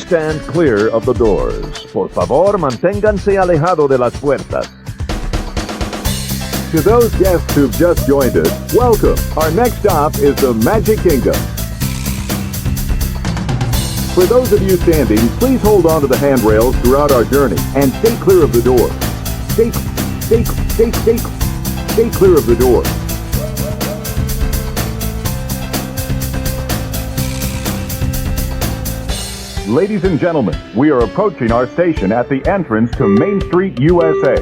stand clear of the doors. Por favor, manténganse alejado de las puertas. To those guests who've just joined us, welcome. Our next stop is the Magic Kingdom. For those of you standing, please hold on to the handrails throughout our journey and stay clear of the door. Stay clear of the door. Ladies and gentlemen, we are approaching our station at the entrance to Main Street, USA.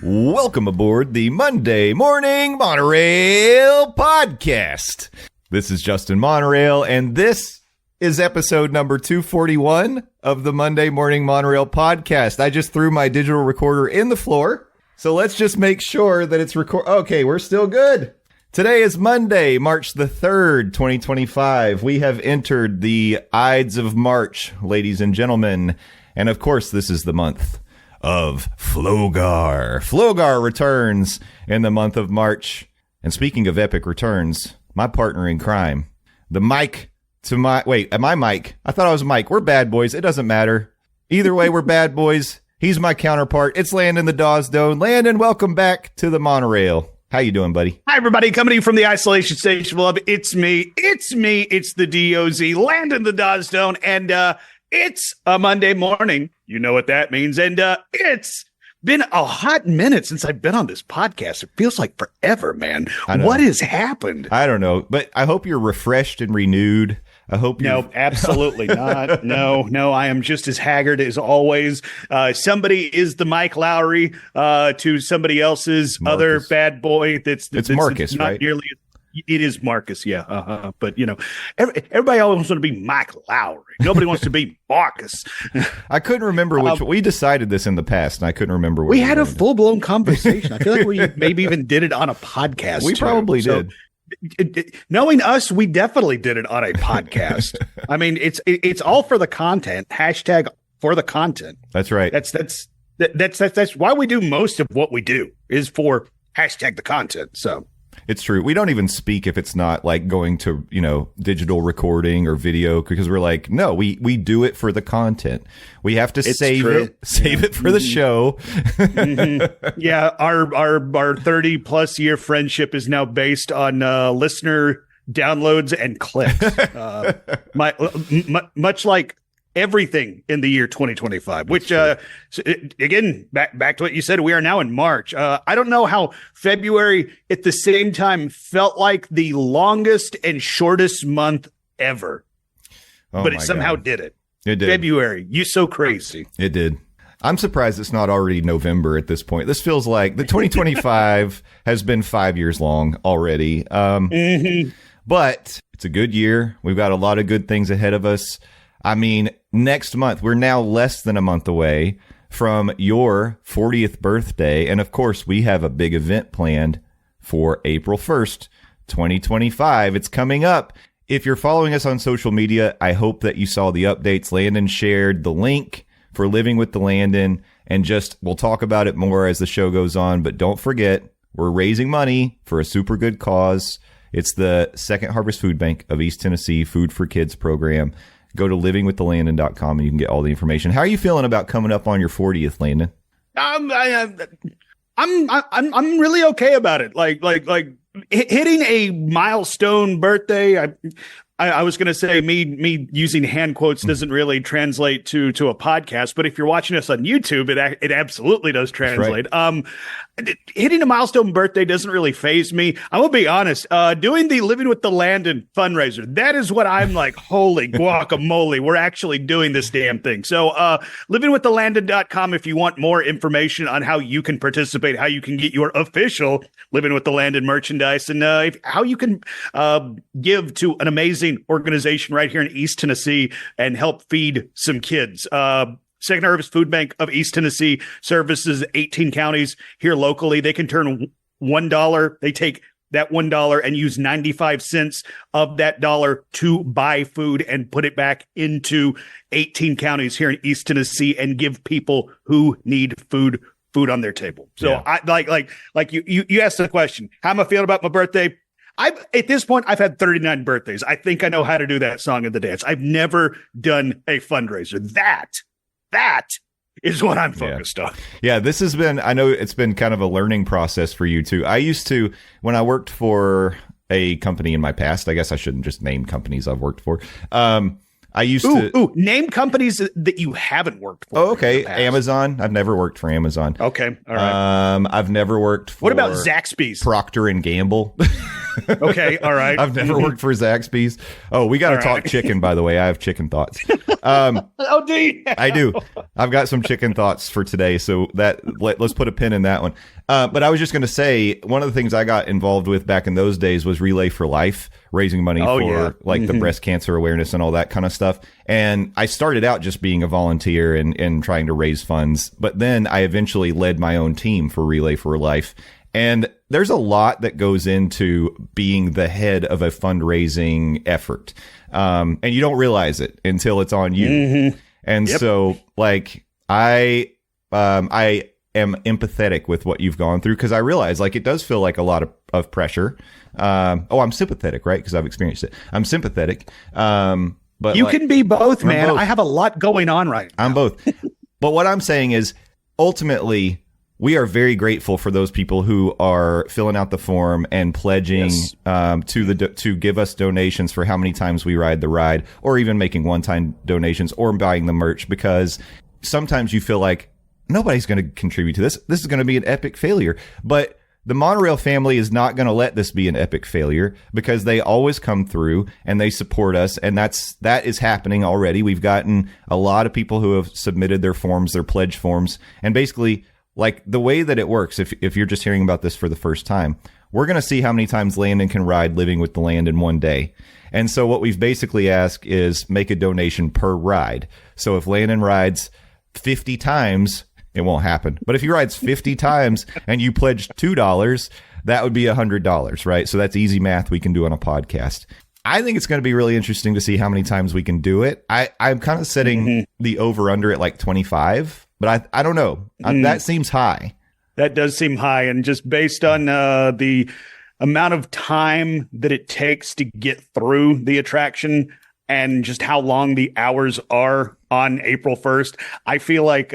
Welcome aboard the Monday Morning Monorail podcast. This is Justin Monorail, and this is episode number 241 of the Monday Morning Monorail podcast. I just threw my digital recorder in the floor, so let's just make sure that it's Okay, we're still good. Today is Monday, March the 3rd, 2025. We have entered the Ides of March, ladies and gentlemen, and of course, this is the month of FLOGAR. FLOGAR returns in the month of March. And speaking of epic returns, my partner in crime, the Mike to my... Wait, am I Mike? I thought I was Mike. We're bad boys. It doesn't matter. Either way, we're bad boys. He's my counterpart. It's Landon the Doane. Landon, welcome back to the Monorail. How you doing, buddy? Hi, everybody. Coming to you from the Isolation Station of Love. It's me. It's the DOZ, Landon the Doane. And it's a Monday morning. You know what that means. And it's been a hot minute since I've been on this podcast. It feels like forever, man. What has happened? I don't know, but I hope you're refreshed and renewed. I hope No, absolutely not. No, I am just as haggard as always. Somebody is the Mike Lowry to somebody else's Marcus. Other bad boy. It's Marcus, not right? Nearly. It is Marcus, yeah. But, you know, everybody always wants to be Mike Lowry. Nobody wants to be Marcus. I couldn't remember which. We decided this in the past, and I couldn't remember. We had a full-blown conversation. I feel like we maybe even did it on a podcast. We probably did. Knowing us, we definitely did it on a podcast. I mean, it's all for the content. Hashtag for the content. That's right. That's why we do most of what we do is for hashtag the content. So. It's true. We don't even speak if it's not like going to, digital recording or video, because we're like, no, we do it for the content. We have to save it for the show. Mm-hmm. Yeah. Our 30 plus year friendship is now based on listener downloads and clicks. Much like everything in the year 2025, which again, back to what you said, we are now in March. I don't know how February at the same time felt like the longest and shortest month ever, but it somehow did it. It did. February, you so crazy. It did. I'm surprised it's not already November at this point. This feels like the 2025 has been 5 years long already. But it's a good year. We've got a lot of good things ahead of us. I mean, next month, we're now less than a month away from your 40th birthday. And of course, we have a big event planned for April 1st, 2025. It's coming up. If you're following us on social media, I hope that you saw the updates. Landon shared the link for Living with the Landon, and we'll talk about it more as the show goes on. But don't forget, we're raising money for a super good cause. It's the Second Harvest Food Bank of East Tennessee Food for Kids program. Go to livingwiththelandon.com and you can get all the information. How are you feeling about coming up on your 40th, Landon? I'm really okay about it. Like hitting a milestone birthday. I was going to say me using hand quotes doesn't really translate to a podcast, but if you're watching us on YouTube, it absolutely does translate. Right. Hitting a milestone birthday doesn't really faze me. I'm going to be honest. Doing the Living with the Landon fundraiser, that is what I'm like, holy guacamole, we're actually doing this damn thing. So livingwiththelandon.com if you want more information on how you can participate, how you can get your official Living with the Landon merchandise, and how you can give to an amazing organization right here in East Tennessee and help feed some kids. Second Harvest Food Bank of East Tennessee services 18 counties here locally. They can turn $1. They take that $1 and use 95 cents of that dollar to buy food and put it back into 18 counties here in East Tennessee and give people who need food on their table. So yeah. I like you asked the question, how am I feeling about my birthday? At this point, I've had 39 birthdays. I think I know how to do that song and the dance. I've never done a fundraiser. That is what I'm focused on. Yeah, this has been, I know it's been kind of a learning process for you too. I used to, when I worked for a company in my past, I guess I shouldn't just name companies I've worked for. I used to name companies that you haven't worked for. Oh, okay. Amazon. I've never worked for Amazon. Okay. All right. I've never worked for What about Zaxby's? Procter and Gamble. Okay. All right. I've never worked for Zaxby's. Oh, we got to talk chicken, by the way. I have chicken thoughts. Oh, do you? I do. I've got some chicken thoughts for today. So let's put a pin in that one. But I was just going to say, one of the things I got involved with back in those days was Relay for Life, raising money for the breast cancer awareness and all that kind of stuff. And I started out just being a volunteer and trying to raise funds. But then I eventually led my own team for Relay for Life. And there's a lot that goes into being the head of a fundraising effort. And you don't realize it until it's on you. Mm-hmm. And so like I am empathetic with what you've gone through, because I realize like it does feel like a lot of pressure. I'm sympathetic, right? Because I've experienced it. I'm sympathetic. But you can be both, man. Both. I have a lot going on right now. I'm both. But what I'm saying is ultimately we are very grateful for those people who are filling out the form and pledging to give us donations for how many times we ride the ride, or even making one-time donations or buying the merch, because sometimes you feel like nobody's going to contribute to this. This is going to be an epic failure. But the Monorail family is not going to let this be an epic failure, because they always come through and they support us. And that is happening already. We've gotten a lot of people who have submitted their forms, their pledge forms. And basically, like the way that it works, if you're just hearing about this for the first time, we're going to see how many times Landon can ride Living with the Land in one day. And so what we've basically asked is make a donation per ride. So if Landon rides 50 times, it won't happen. But if he rides 50 times and you pledge $2, that would be $100, right? So that's easy math we can do on a podcast. I think it's going to be really interesting to see how many times we can do it. I'm kind of setting the over-under at like 25, but I don't know. That seems high. That does seem high. And just based on the amount of time that it takes to get through the attraction and just how long the hours are on April 1st, I feel like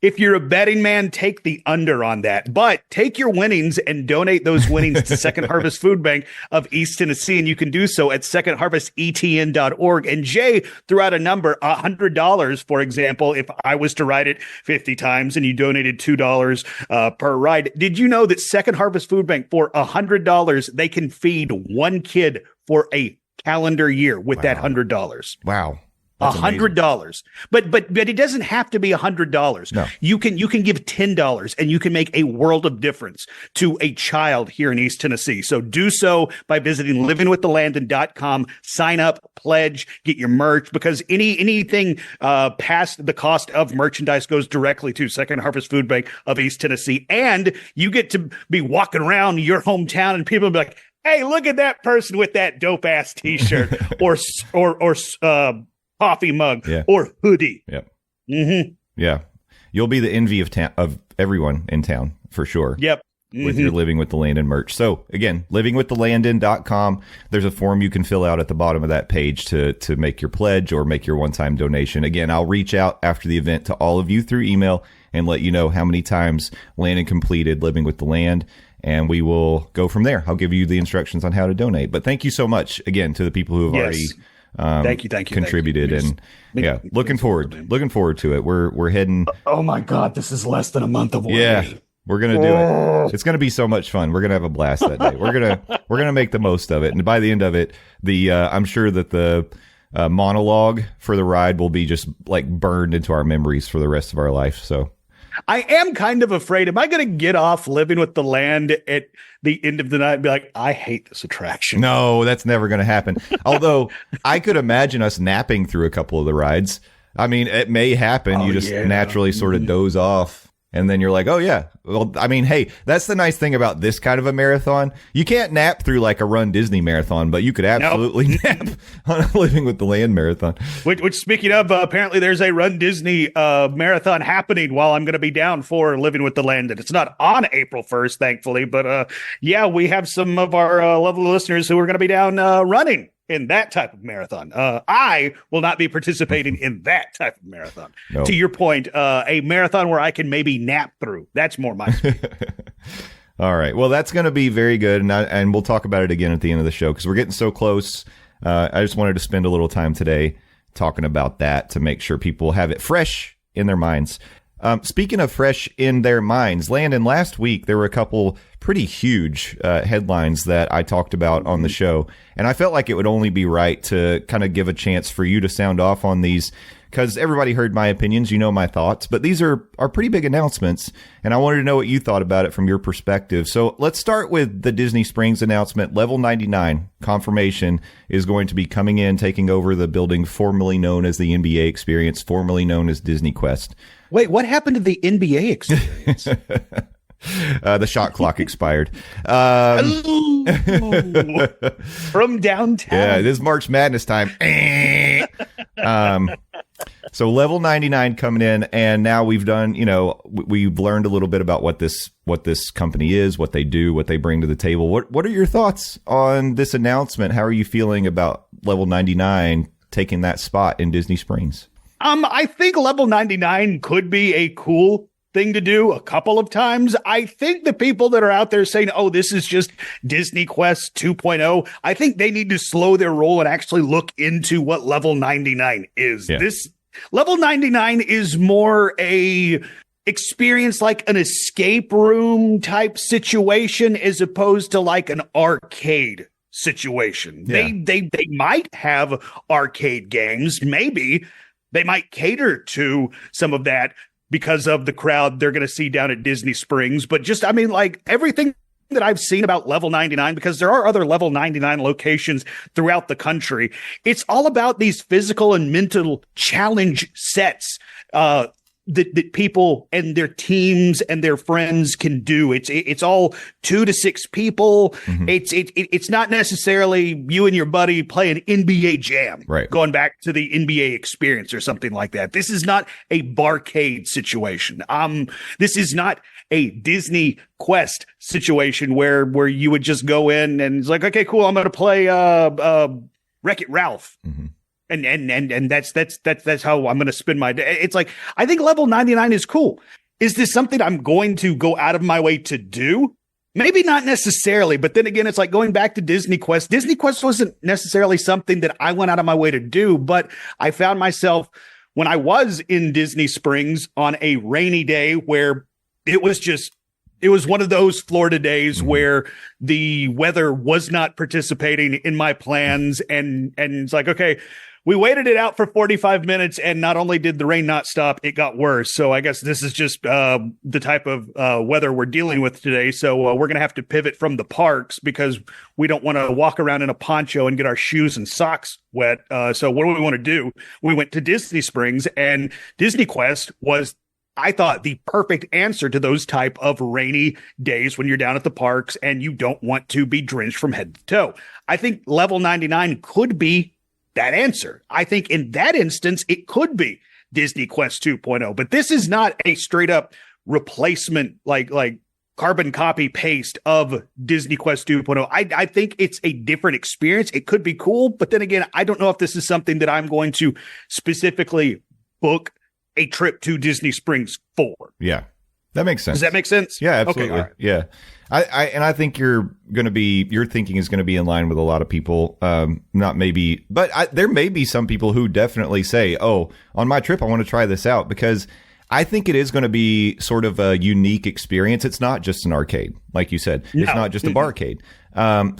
if you're a betting man, take the under on that. But take your winnings and donate those winnings to Second Harvest Food Bank of East Tennessee. And you can do so at secondharvestetn.org. And Jay threw out a number, $100, for example, if I was to ride it 50 times and you donated $2 per ride. Did you know that Second Harvest Food Bank, for $100, they can feed one kid for a calendar year with that $100? Wow. $100, but it doesn't have to be $100. No. You can give $10 and you can make a world of difference to a child here in East Tennessee. So do so by visiting livingwiththelandon.com, sign up, pledge, get your merch, because anything past the cost of merchandise goes directly to Second Harvest Food Bank of East Tennessee. And you get to be walking around your hometown and people will be like, hey, look at that person with that dope ass t-shirt or coffee mug or hoodie. Yep. Mm-hmm. Yeah. You'll be the envy of everyone in town for sure. Yep. With your Living with the Landon merch. So again, livingwiththelandon.com. There's a form you can fill out at the bottom of that page to make your pledge or make your one-time donation. Again, I'll reach out after the event to all of you through email and let you know how many times Landon completed Living with the Land, and we will go from there. I'll give you the instructions on how to donate. But thank you so much again to the people who have already thank you contributed. Thank you. And looking forward to it. We're heading. Oh my God, this is less than a month away. Yeah, we're gonna do it. It's gonna be so much fun. We're gonna have a blast that day. We're gonna make the most of it. And by the end of it, I'm sure that the monologue for the ride will be just like burned into our memories for the rest of our life. So I am kind of afraid. Am I going to get off Living with the Land at the end of the night and be like, I hate this attraction? No, that's never going to happen. Although I could imagine us napping through a couple of the rides. I mean, it may happen. You just naturally sort of doze off. And then you're like, oh, yeah. Well, I mean, hey, that's the nice thing about this kind of a marathon. You can't nap through like a Run Disney marathon, but you could absolutely nap on a Living with the Land marathon. Which speaking of, apparently there's a Run Disney marathon happening while I'm going to be down for Living with the Land. And it's not on April 1st, thankfully. But yeah, we have some of our lovely listeners who are going to be down running in that type of marathon. I will not be participating in that type of marathon. No. To your point, a marathon where I can maybe nap through. That's more my speed. All right. Well, that's going to be very good. And we'll talk about it again at the end of the show because we're getting so close. I just wanted to spend a little time today talking about that to make sure people have it fresh in their minds. Speaking of fresh in their minds, Landon, last week there were a couple pretty huge headlines that I talked about on the show, and I felt like it would only be right to kind of give a chance for you to sound off on these because everybody heard my opinions, you know my thoughts, but these are pretty big announcements, and I wanted to know what you thought about it from your perspective. So let's start with the Disney Springs announcement. Level 99 confirmation is going to be coming in, taking over the building formerly known as the NBA Experience, formerly known as Disney Quest. Wait, what happened to the NBA experience? The shot clock expired. From downtown. Yeah, it is March Madness time. So level 99 coming in, and now we've done, we've learned a little bit about what this company is, what they do, what they bring to the table. What are your thoughts on this announcement? How are you feeling about level 99 taking that spot in Disney Springs? I think level 99 could be a cool thing to do a couple of times. I think the people that are out there saying, oh, this is just Disney Quest 2.0, I think they need to slow their roll and actually look into what level 99 is. Yeah. This level 99 is more a experience like an escape room type situation as opposed to like an arcade situation. Yeah. They might have arcade games, maybe. They might cater to some of that because of the crowd they're going to see down at Disney Springs. But just, I mean, like everything that I've seen about level 99, because there are other level 99 locations throughout the country, it's all about these physical and mental challenge sets that people and their teams and their friends can do. It's all 2 to 6 people. Mm-hmm. It's not necessarily you and your buddy playing NBA Jam, right? Going back to the NBA Experience or something like that. This is not a barcade situation. This is not a Disney Quest situation where you would just go in and it's like, okay, cool, I'm going to play Wreck-It Ralph. Mm-hmm. And that's how I'm going to spend my day. It's like, I think level 99 is cool. Is this something I'm going to go out of my way to do? Maybe not necessarily, but then again, it's like going back to Disney Quest. Disney Quest wasn't necessarily something that I went out of my way to do, but I found myself when I was in Disney Springs on a rainy day where it was one of those Florida days where the weather was not participating in my plans. And it's like, okay, we waited it out for 45 minutes, and not only did the rain not stop, it got worse. So I guess this is just the type of weather we're dealing with today. So we're going to have to pivot from the parks because we don't want to walk around in a poncho and get our shoes and socks wet. So what do we want to do? We went to Disney Springs, and Disney Quest was, I thought, the perfect answer to those type of rainy days when you're down at the parks and you don't want to be drenched from head to toe. I think level 99 could be that answer. I think in that instance, it could be Disney Quest 2.0, but this is not a straight up replacement, like carbon copy paste of Disney Quest 2.0. I think it's a different experience. It could be cool, but then again, I don't know if this is something that I'm going to specifically book a trip to Disney Springs for. Yeah, that makes sense. Does that make sense? Yeah, absolutely. Okay, right. Yeah. I think your thinking is going to be in line with a lot of people. Not maybe, but there may be some people who definitely say, oh, on my trip, I want to try this out, because I think it is going to be sort of a unique experience. It's not just an arcade, like you said. No. It's not just a barcade.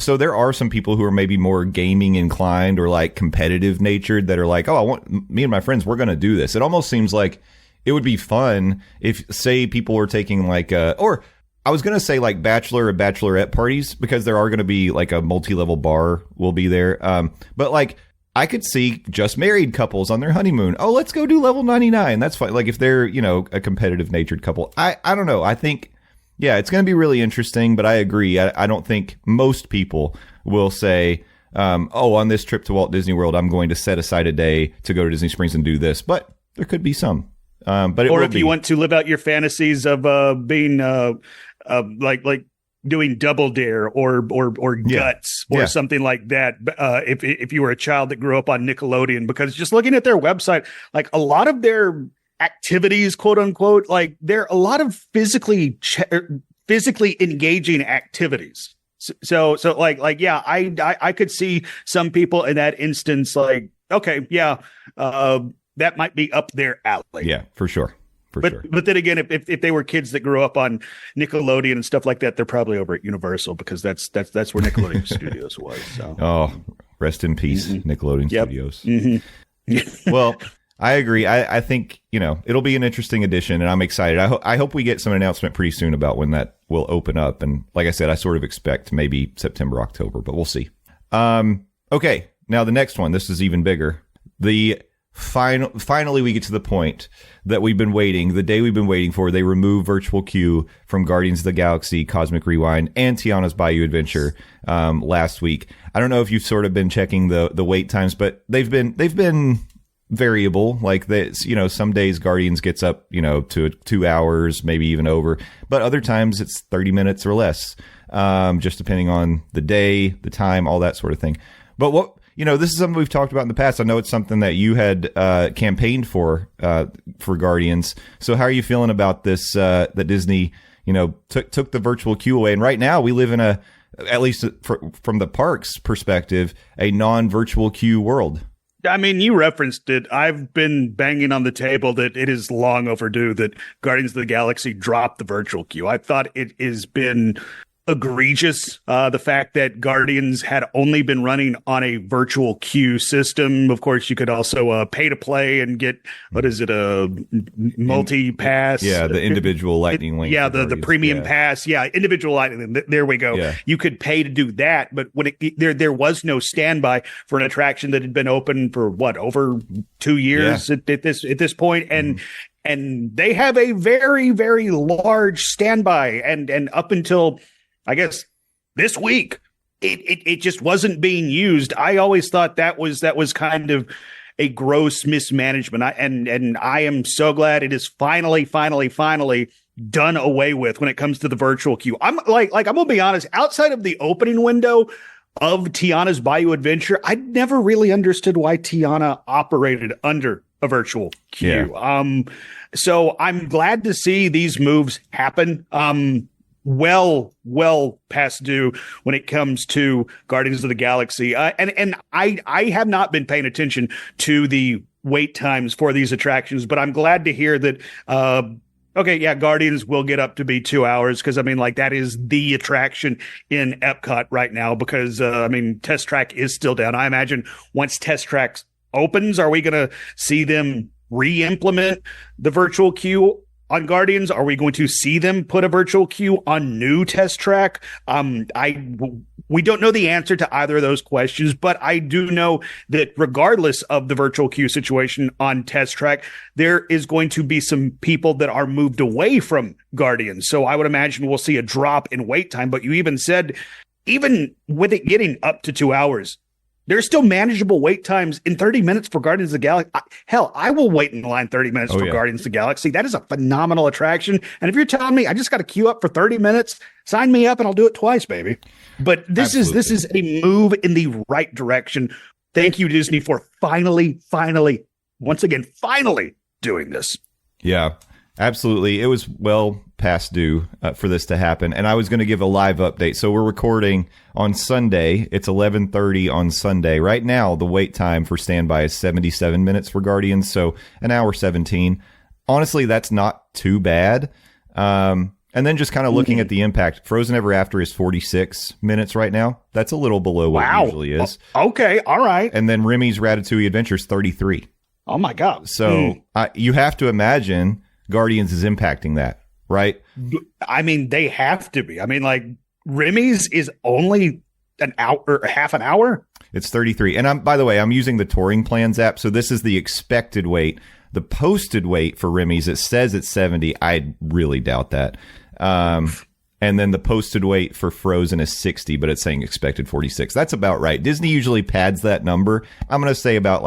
So there are some people who are maybe more gaming inclined or like competitive natured that are like, oh, me and my friends, we're going to do this. It almost seems like it would be fun if, say, people were taking like or I was going to say like bachelor or bachelorette parties, because there are going to be like a multi-level bar will be there. But like I could see just married couples on their honeymoon. Oh, let's go do level 99. That's fine. Like if they're, a competitive natured couple. I don't know. I think, yeah, it's going to be really interesting, but I agree. I don't think most people will say, on this trip to Walt Disney World, I'm going to set aside a day to go to Disney Springs and do this. But there could be some. Or if you want to live out your fantasies of being like doing Double Dare or Guts or something like that. If you were a child that grew up on Nickelodeon, because just looking at their website, like a lot of their activities, quote unquote, like they're a lot of physically engaging activities. So yeah, I could see some people in that instance, like, okay, yeah, that might be up their alley. Yeah, for sure. But then again, if they were kids that grew up on Nickelodeon and stuff like that, they're probably over at Universal, because that's where Nickelodeon Studios was. So. Oh, rest in peace, Nickelodeon Studios. Mm-hmm. Well, I agree. I think, it'll be an interesting addition, and I'm excited. I hope we get some announcement pretty soon about when that will open up. And like I said, I sort of expect maybe September, October, but we'll see. Okay, now the next one. This is even bigger. Finally, we get to the point that we've been waiting, the day we've been waiting for. They remove virtual queue from Guardians of the Galaxy, Cosmic Rewind, and Tiana's Bayou Adventure last week. I don't know if you've sort of been checking the wait times, but they've been variable. Like some days Guardians gets up, to 2 hours, maybe even over, but other times it's 30 minutes or less, just depending on the day, the time, all that sort of thing. But this is something we've talked about in the past. I know it's something that you had campaigned for Guardians. So how are you feeling about this, that Disney, took the virtual queue away? And right now we live in at least from the parks perspective, a non-virtual queue world. I mean, you referenced it. I've been banging on the table that it is long overdue that Guardians of the Galaxy dropped the virtual queue. I thought it has been egregious, the fact that Guardians had only been running on a virtual queue system. Of course, you could also pay to play and get, a multi-pass? Yeah, the individual Lightning Link. Yeah, the premium pass. Yeah, individual Lightning. There we go. Yeah. You could pay to do that, but when there was no standby for an attraction that had been open for over 2 years at this point, and they have a very, very large standby, and up until, I guess, this week, it just wasn't being used. I always thought that was kind of a gross mismanagement. And I am so glad it is finally done away with when it comes to the virtual queue. I'm gonna be honest, outside of the opening window of Tiana's Bayou Adventure, I never really understood why Tiana operated under a virtual queue. Yeah. So I'm glad to see these moves happen. Well past due when it comes to Guardians of the Galaxy. And I have not been paying attention to the wait times for these attractions, but I'm glad to hear that, Guardians will get up to be 2 hours, because, that is the attraction in Epcot right now, because, Test Track is still down. I imagine once Test Track opens, are we going to see them re-implement the virtual queue on Guardians? Are we going to see them put a virtual queue on new Test Track? We don't know the answer to either of those questions, but I do know that regardless of the virtual queue situation on Test Track, there is going to be some people that are moved away from Guardians. So I would imagine we'll see a drop in wait time. But you even said, even with it getting up to 2 hours, there's still manageable wait times in 30 minutes for Guardians of the Galaxy. Hell, I will wait in line 30 minutes for Guardians of the Galaxy. That is a phenomenal attraction. And if you're telling me I just got to queue up for 30 minutes, sign me up and I'll do it twice, baby. But this is a move in the right direction. Thank you, Disney, for finally doing this. Yeah. Absolutely. It was well past due for this to happen. And I was going to give a live update. So we're recording on Sunday. It's 11:30 on Sunday. Right now, the wait time for standby is 77 minutes for Guardians. So an hour 17. Honestly, that's not too bad. And then just kind of looking at the impact, Frozen Ever After is 46 minutes right now. That's a little below what it usually is. Okay. All right. And then Remy's Ratatouille Adventure is 33. Oh, my God. So you have to imagine Guardians is impacting that, right? They have to be. Remy's is only an hour or half an hour. It's 33. And by the way, I'm using the Touring Plans app. So this is the expected weight. The posted weight for Remy's, it says it's 70. I really doubt that. And then the posted weight for Frozen is 60, but it's saying expected 46. That's about right. Disney usually pads that number. I'm going to say about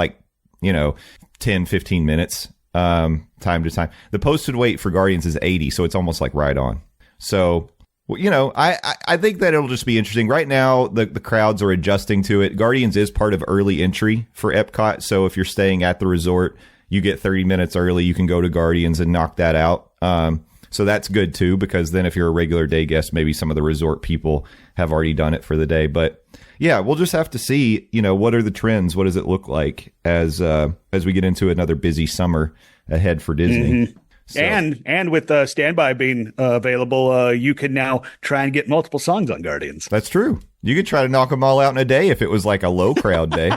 10, 15 minutes, time to time. The posted weight for Guardians is 80, so it's almost like right on. So, I think that it'll just be interesting. Right now, the crowds are adjusting to it. Guardians is part of early entry for Epcot. So if you're staying at the resort, you get 30 minutes early. You can go to Guardians and knock that out. So that's good too, because then if you're a regular day guest, maybe some of the resort people have already done it for the day. But yeah, we'll just have to see, what are the trends? What does it look like as we get into another busy summer ahead for Disney? Mm-hmm. So. And with standby being available, you can now try and get multiple songs on Guardians. That's true. You could try to knock them all out in a day if it was like a low crowd day.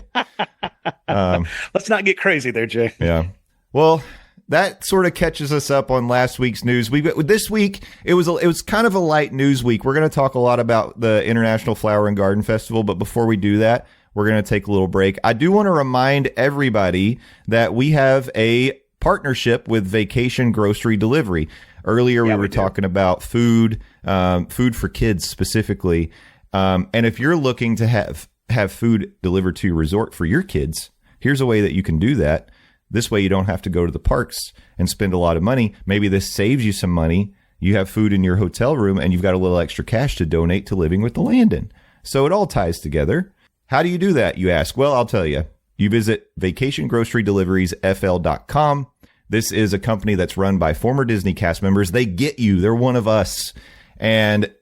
Let's not get crazy there, Jay. Yeah. Well, that sort of catches us up on last week's news. This week it was kind of a light news week. We're going to talk a lot about the International Flower and Garden Festival, but before we do that, we're going to take a little break. I do want to remind everybody that we have a partnership with Vacation Grocery Delivery. Earlier we were talking about food for kids specifically, and if you're looking to have food delivered to your resort for your kids, here's a way that you can do that. This way you don't have to go to the parks and spend a lot of money. Maybe this saves you some money. You have food in your hotel room and you've got a little extra cash to donate to Living with the Landon. So it all ties together. How do you do that, you ask? Well, I'll tell you. You visit vacationgrocerydeliveries.fl.com. This is a company that's run by former Disney cast members. They get you. They're one of us. And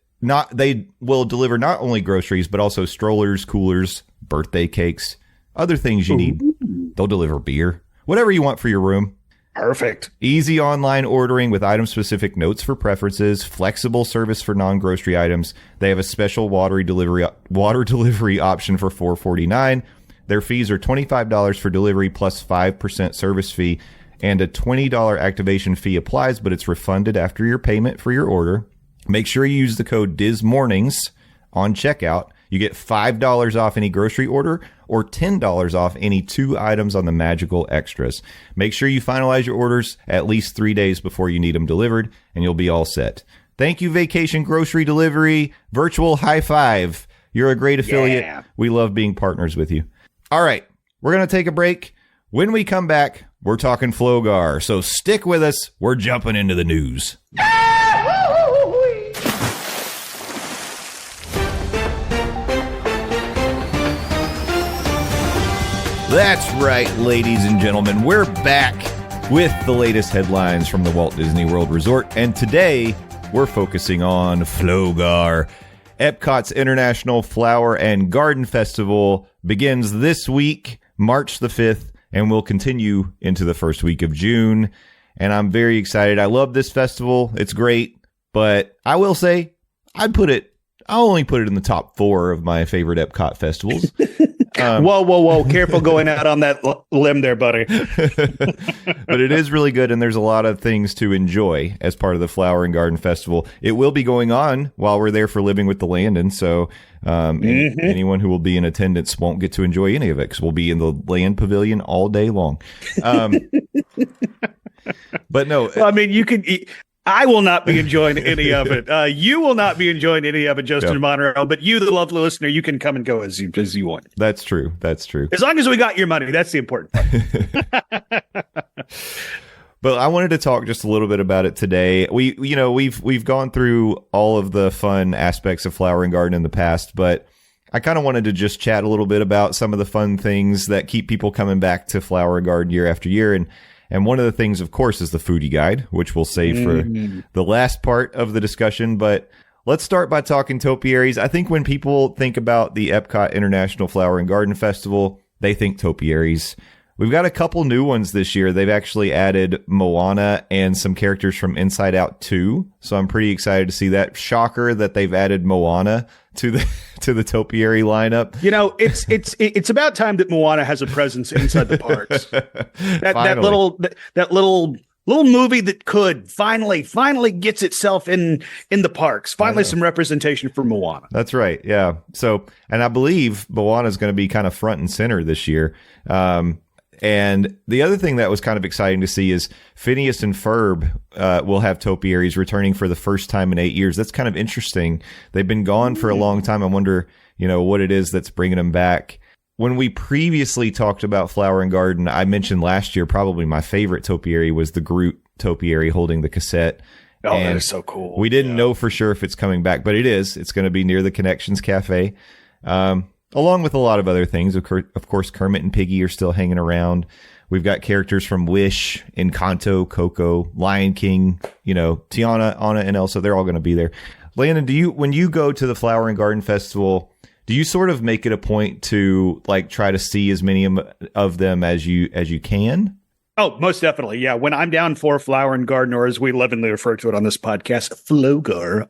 they will deliver not only groceries, but also strollers, coolers, birthday cakes, other things you need. They'll deliver beer. Whatever you want for your room. Perfect. Easy online ordering with item-specific notes for preferences, flexible service for non-grocery items. They have a special water delivery option for $4.49. Their fees are $25 for delivery plus 5% service fee, and a $20 activation fee applies, but it's refunded after your payment for your order. Make sure you use the code DISMORNINGS on checkout. You get $5 off any grocery order or $10 off any 2 items on the Magical Extras. Make sure you finalize your orders at least 3 days before you need them delivered, and you'll be all set. Thank you, Vacation Grocery Delivery. Virtual high five. You're a great affiliate. Yeah. We love being partners with you. All right, we're going to take a break. When we come back, we're talking FLOGAR. So stick with us. We're jumping into the news. That's right, ladies and gentlemen. We're back with the latest headlines from the Walt Disney World Resort. And today, we're focusing on FLOGAR. Epcot's International Flower and Garden Festival begins this week, March the 5th, and will continue into the first week of June. And I'm very excited. I love this festival. It's great. But I will say, I'll only put it in the top 4 of my favorite Epcot festivals. Whoa. Careful going out on that limb there, buddy. But it is really good, and there's a lot of things to enjoy as part of the Flower and Garden Festival. It will be going on while we're there for Living with the Landon, so anyone who will be in attendance won't get to enjoy any of it because we'll be in the Land Pavilion all day long. But no. Well, I mean, you can... I will not be enjoying any of it. You will not be enjoying any of it, Justin Monorail. But you, the lovely listener, you can come and go as you want. That's true. That's true. As long as we got your money, that's the important part. But I wanted to talk just a little bit about it today. We've gone through all of the fun aspects of Flower and Garden in the past, but I kind of wanted to just chat a little bit about some of the fun things that keep people coming back to Flower and Garden year after year. And one of the things, of course, is the foodie guide, which we'll save for the last part of the discussion. But let's start by talking topiaries. I think when people think about the Epcot International Flower and Garden Festival, they think topiaries. We've got a couple new ones this year. They've actually added Moana and some characters from Inside Out 2. So I'm pretty excited to see that. Shocker that they've added Moana to the topiary lineup. You know, it's about time that Moana has a presence inside the parks. That little little movie that could finally gets itself in the parks. Finally, some representation for Moana. That's right. Yeah. So, and I believe Moana is going to be kind of front and center this year. And the other thing that was kind of exciting to see is Phineas and Ferb will have topiaries returning for the first time in 8 years. That's kind of interesting. They've been gone for a long time. I wonder, what it is that's bringing them back. When we previously talked about Flower and Garden, I mentioned last year probably my favorite topiary was the Groot topiary holding the cassette. Oh, that is so cool. We didn't know for sure if it's coming back, but it is. It's going to be near the Connections Cafe, along with a lot of other things. Of course, Kermit and Piggy are still hanging around. We've got characters from Wish, Encanto, Coco, Lion King, Tiana, Anna, and Elsa. They're all going to be there. Landon, when you go to the Flower and Garden Festival, do you sort of make it a point to try to see as many of them as you can? Oh, most definitely. Yeah. When I'm down for Flower and Garden, or as we lovingly refer to it on this podcast, FLOGAR,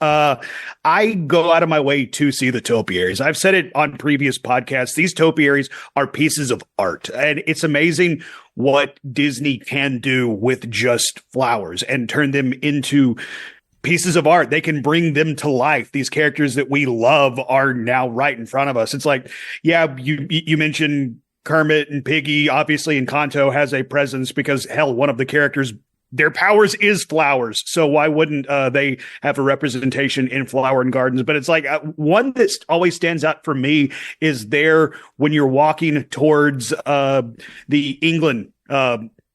I go out of my way to see the topiaries. I've said it on previous podcasts. These topiaries are pieces of art, and it's amazing what Disney can do with just flowers and turn them into pieces of art. They can bring them to life. These characters that we love are now right in front of us. It's like, yeah, you mentioned Kermit and Piggy. Obviously, Encanto has a presence because, hell, one of the characters, their powers is flowers. So why wouldn't they have a representation in Flower and Gardens? But it's like one that always stands out for me is there when you're walking towards the England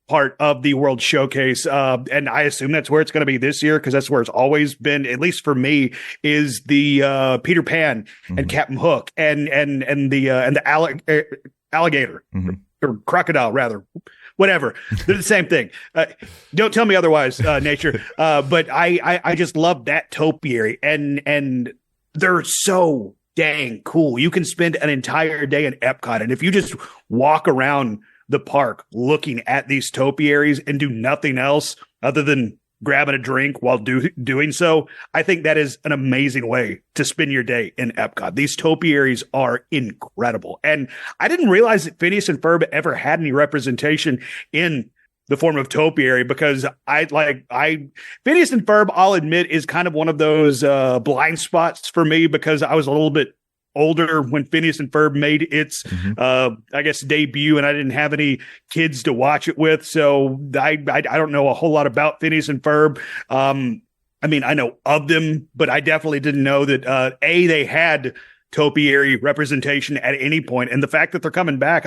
part of the World Showcase. And I assume that's where it's going to be this year, because that's where it's always been, at least for me, is the Peter Pan and Captain Hook and the alligator or crocodile, rather. Whatever. They're the same thing. Don't tell me otherwise, nature. But I just love that topiary, and they're so dang cool. You can spend an entire day in Epcot, and if you just walk around the park looking at these topiaries and do nothing else other than grabbing a drink while doing so, I think that is an amazing way to spend your day in Epcot. These topiaries are incredible. And I didn't realize that Phineas and Ferb ever had any representation in the form of topiary, because Phineas and Ferb, I'll admit, is kind of one of those blind spots for me, because I was a little bit older when Phineas and Ferb made its, debut, and I didn't have any kids to watch it with. So I don't know a whole lot about Phineas and Ferb. I know of them, but I definitely didn't know that, they had topiary representation at any point. And the fact that they're coming back,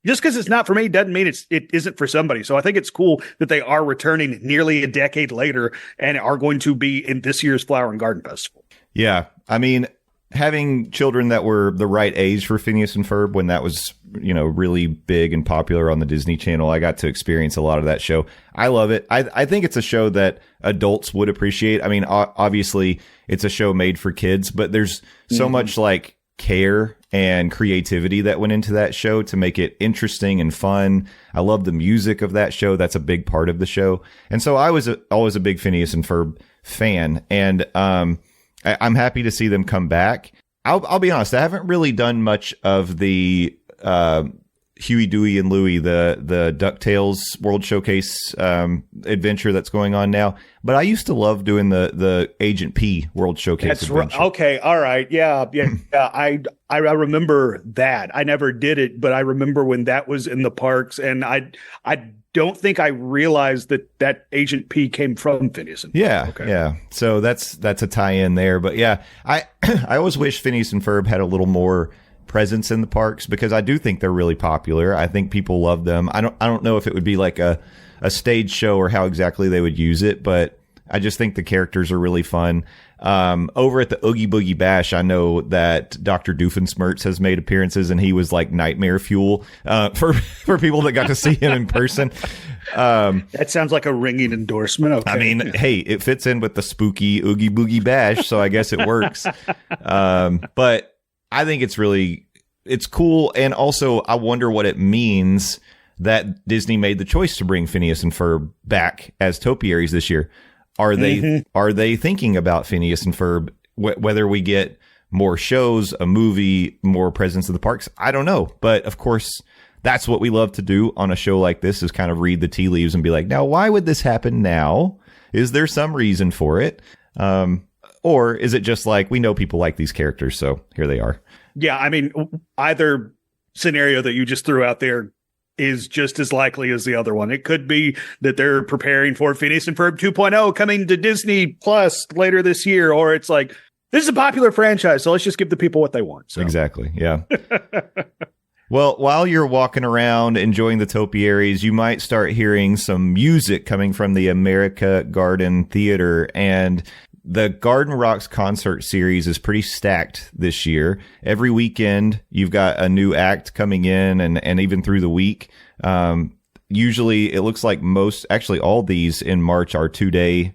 just because it's not for me doesn't mean it isn't for somebody. So I think it's cool that they are returning nearly a decade later and are going to be in this year's Flower and Garden Festival. Yeah. Having children that were the right age for Phineas and Ferb when that was, really big and popular on the Disney Channel, I got to experience a lot of that show. I love it. I think it's a show that adults would appreciate. Obviously, it's a show made for kids, but there's so much care and creativity that went into that show to make it interesting and fun. I love the music of that show. That's a big part of the show. And so I was always a big Phineas and Ferb fan. And, I'm happy to see them come back. I'll be honest, I haven't really done much of the Huey, Dewey, and Louie, the DuckTales World Showcase adventure that's going on now. But I used to love doing the Agent P World Showcase adventure. Right. Okay, all right. Yeah. I remember that. I never did it, but I remember when that was in the parks, and I don't think I realized that Agent P came from Phineas and Ferb. Yeah, okay. Yeah. So that's a tie-in there. But yeah, I always wish Phineas and Ferb had a little more presence in the parks, because I do think they're really popular. I think people love them. I don't know if it would be like a stage show or how exactly they would use it, but I just think the characters are really fun. Over at the Oogie Boogie Bash, I know that Dr. Doofenshmirtz has made appearances, and he was like nightmare fuel for people that got to see him in person. That sounds like a ringing endorsement. Okay. Hey, it fits in with the spooky Oogie Boogie Bash, so I guess it works. But I think it's cool, and also I wonder what it means that Disney made the choice to bring Phineas and Ferb back as topiaries this year. Are they thinking about Phineas and Ferb, whether we get more shows, a movie, more presence in the parks? I don't know. But of course, that's what we love to do on a show like this, is kind of read the tea leaves and be like, now, why would this happen now? Is there some reason for it? Or is it just like, we know people like these characters, so here they are? Yeah, I mean, either scenario that you just threw out there is just as likely as the other one. It could be that they're preparing for Phineas and Ferb 2.0 coming to Disney Plus later this year, or it's like, this is a popular franchise, so let's just give the people what they want. So. Exactly, yeah. Well, while you're walking around enjoying the topiaries, you might start hearing some music coming from the America Garden Theater, and the Garden Rocks concert series is pretty stacked this year. Every weekend, you've got a new act coming in, and even through the week. Usually, it looks like actually all these in March are 2-day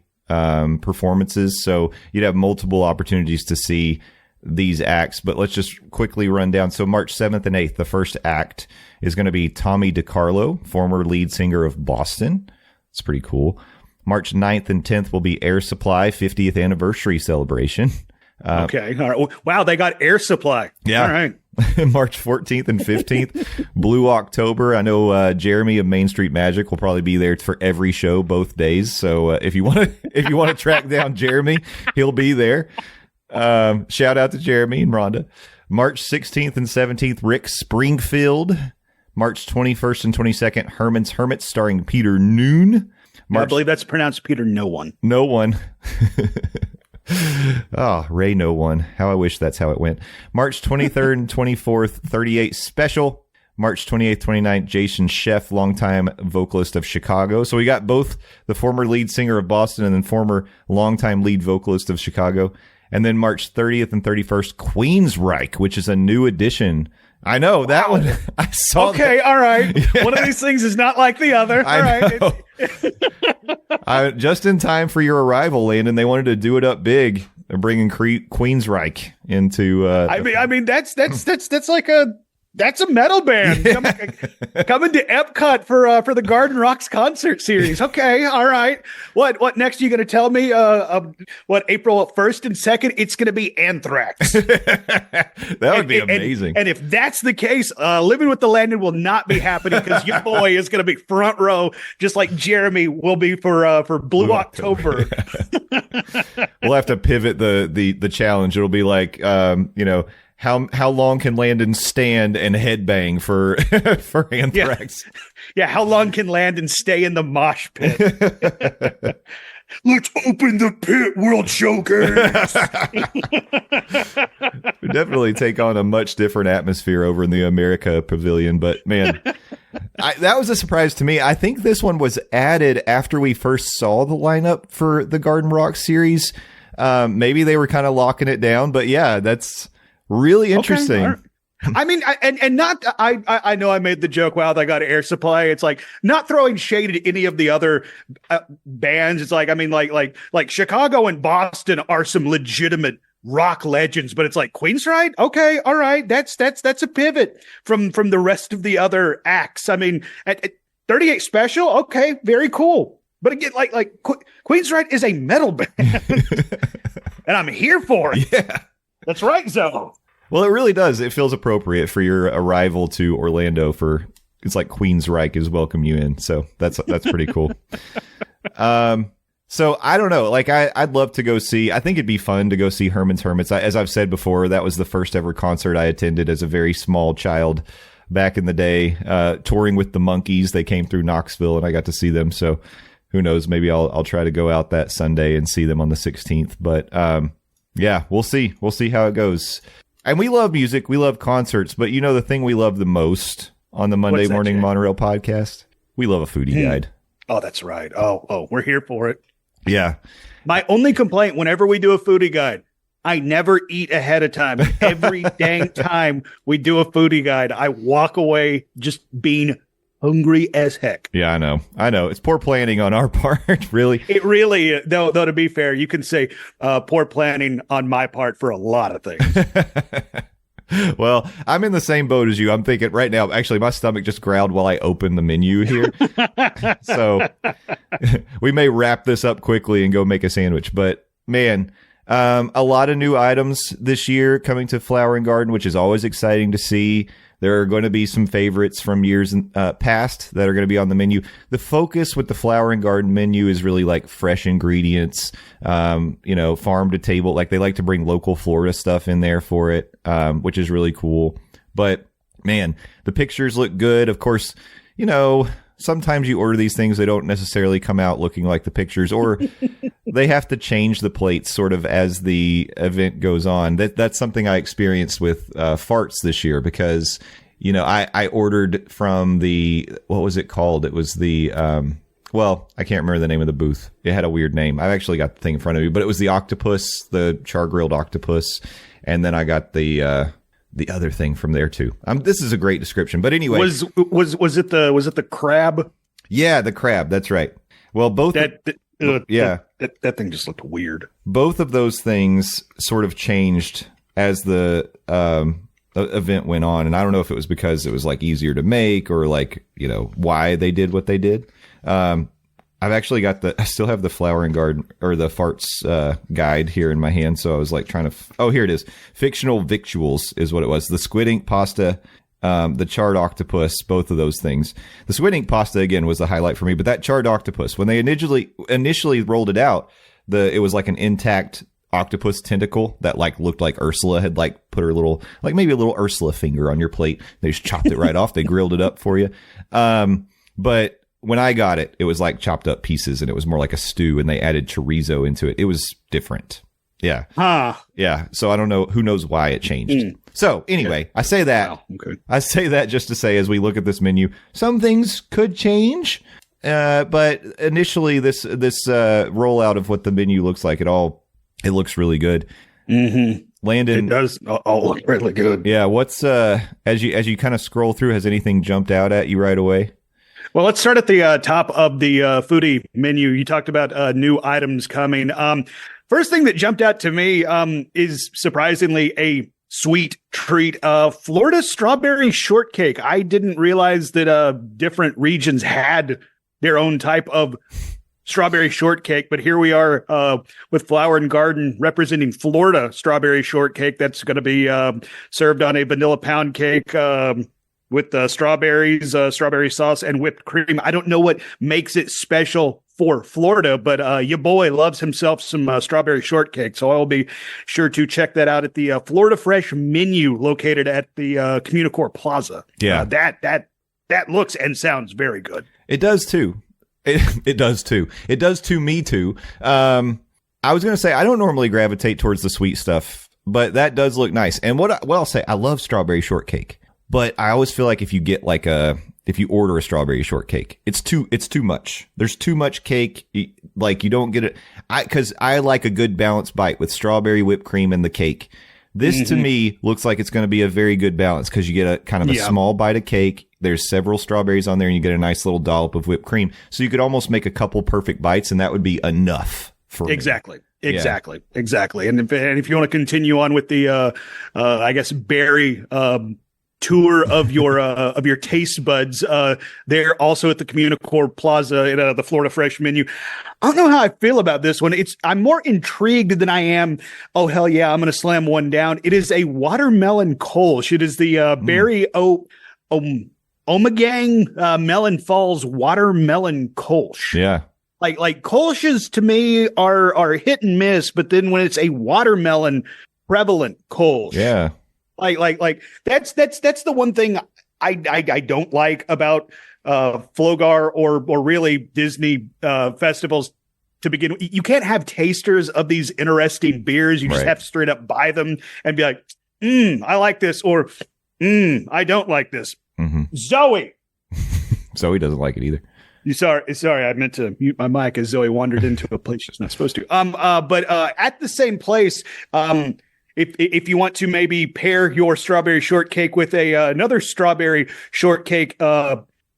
performances, so you'd have multiple opportunities to see these acts, but let's just quickly run down. So March 7th and 8th, the first act is going to be Tommy DiCarlo, former lead singer of Boston. It's pretty cool. March 9th and 10th will be Air Supply 50th anniversary celebration. Okay. All right. Wow, they got Air Supply. Yeah. All right. March 14th and 15th, Blue October. I know Jeremy of Main Street Magic will probably be there for every show both days. So if you want to track down Jeremy, he'll be there. Shout out to Jeremy and Rhonda. March 16th and 17th, Rick Springfield. March 21st and 22nd, Herman's Hermits starring Peter Noon. I believe that's pronounced Peter No One. No One. Oh, Ray No One. How I wish that's how it went. March 23rd and 24th, 38 Special. March 28th, 29th, Jason Sheff, longtime vocalist of Chicago. So we got both the former lead singer of Boston and then former longtime lead vocalist of Chicago. And then March 30th and 31st, Queensryche, which is a new addition. I know that one. I saw. Okay, that. All right. Yeah. One of these things is not like the other. All right. Just in time for your arrival, Landon. They wanted to do it up big. They're bringing Queensryche into. I mean that's like that's a metal band coming to Epcot for the Garden Rocks concert series. Okay, all right. What next? Are you going to tell me? What, April 1st and 2nd? It's going to be Anthrax. That would be amazing. And if that's the case, Living with the Landon will not be happening, because your boy is going to be front row, just like Jeremy will be for Blue October. We'll have to pivot the challenge. It'll be like How long can Landon stand and headbang for Anthrax? Yeah, how long can Landon stay in the mosh pit? Let's open the pit, World Showcase. We definitely take on a much different atmosphere over in the America Pavilion, but man, that was a surprise to me. I think this one was added after we first saw the lineup for the Garden Rock series. Maybe they were kind of locking it down, but yeah, that's really interesting. Okay, I mean, I know I made the joke, wow, they got Air Supply. It's like, not throwing shade at any of the other bands. It's like, I mean, like Chicago and Boston are some legitimate rock legends, but it's like Queensryche. Okay, all right, that's a pivot from the rest of the other acts. I mean, at 38 Special, okay, very cool. But again, like Queensryche is a metal band, and I'm here for it. Yeah. That's right, Zoe. Well, it really does. It feels appropriate for your arrival to Orlando. It's like Queensryche is welcome you in. So that's pretty cool. So I don't know. Like I'd love to go see. I think it'd be fun to go see Herman's Hermits. As I've said before, that was the first ever concert I attended as a very small child back in the day. Touring with the Monkees, they came through Knoxville, and I got to see them. So who knows? Maybe I'll try to go out that Sunday and see them on the 16th. But yeah, we'll see. We'll see how it goes. And we love music. We love concerts. But you know the thing we love the most on the Monday Morning Monorail podcast? We love a foodie guide. Oh, that's right. Oh, we're here for it. Yeah. My only complaint whenever we do a foodie guide, I never eat ahead of time. Every dang time we do a foodie guide, I walk away just being hungry as heck. Yeah, I know. It's poor planning on our part, really. It really is. Though to be fair, you can say poor planning on my part for a lot of things. Well, I'm in the same boat as you. I'm thinking right now, actually, my stomach just growled while I opened the menu here. So we may wrap this up quickly and go make a sandwich. But man, a lot of new items this year coming to Flower and Garden, which is always exciting to see. There are going to be some favorites from years past that are going to be on the menu. The focus with the Flower and Garden menu is really like fresh ingredients, farm to table. Like they like to bring local Florida stuff in there for it, which is really cool. But man, the pictures look good. Of course, sometimes you order these things, they don't necessarily come out looking like the pictures, or they have to change the plates sort of as the event goes on. That's something I experienced with farts this year because, I ordered from what was it called? It was the, I can't remember the name of the booth. It had a weird name. I've actually got the thing in front of me, but it was the octopus, the char-grilled octopus. And then I got the other thing from there too. This is a great description, but anyway, was it the crab? Yeah, the crab. That's right. Well, both that thing just looked weird. Both of those things sort of changed as the event went on, and I don't know if it was because it was like easier to make or like why they did what they did. I've actually I still have the Flower and Garden or the farts guide here in my hand. So I was like trying to, here it is. Fictional victuals is what it was. The squid ink pasta, the charred octopus, both of those things. The squid ink pasta again was the highlight for me, but that charred octopus, when they initially rolled it out, it was like an intact octopus tentacle that like looked like Ursula had like put her little, like maybe a little Ursula finger on your plate. They just chopped it right off. They grilled it up for you. But when I got it, it was like chopped up pieces and it was more like a stew and they added chorizo into it. It was different. Yeah. Yeah. So I don't know. Who knows why it changed. So anyway, I say that. Wow. Okay. I say that just to say, as we look at this menu, some things could change. But initially this rollout of what the menu looks like, it looks really good. Mm-hmm. Landon, it does all look really good. Yeah. What's, as you kind of scroll through, has anything jumped out at you right away? Well, let's start at the top of the foodie menu. You talked about new items coming. First thing that jumped out to me is surprisingly a sweet treat. Florida strawberry shortcake. I didn't realize that different regions had their own type of strawberry shortcake, but here we are with Flower and Garden representing Florida strawberry shortcake. That's going to be served on a vanilla pound cake. With strawberries, strawberry sauce, and whipped cream. I don't know what makes it special for Florida, but your boy loves himself some strawberry shortcake. So I'll be sure to check that out at the Florida Fresh menu located at the Communicore Plaza. Yeah, that looks and sounds very good. It does too. It does too. It does to me too. I was going to say I don't normally gravitate towards the sweet stuff, but that does look nice. And what I'll say, I love strawberry shortcake. But I always feel like if you get if you order a strawberry shortcake, it's too much. There's too much cake. Like you don't get it. Cause I like a good balanced bite with strawberry whipped cream and the cake. This to me looks like it's going to be a very good balance because you get a kind of a small bite of cake. There's several strawberries on there and you get a nice little dollop of whipped cream. So you could almost make a couple perfect bites and that would be enough for me. Exactly. And if you want to continue on with the, I guess berry, tour of your taste buds. They're also at the Communicore Plaza in the Florida Fresh menu. I don't know how I feel about this one. I'm more intrigued than I am. Oh, hell yeah, I'm going to slam one down. It is a watermelon kolsch. It is the Berry Omegang Melon Falls watermelon kolsch. Yeah. Like kolsches to me are hit and miss, but then when it's a watermelon prevalent kolsch. Yeah. Like that's the one thing I don't like about FLOGAR or really Disney festivals to begin with. You can't have tasters of these interesting beers. You just have to straight up buy them and be like, I like this, or I don't like this. Mm-hmm. Zoe doesn't like it either. Sorry, I meant to mute my mic as Zoe wandered into a place she's not supposed to. But at the same place, If you want to maybe pair your strawberry shortcake with another strawberry shortcake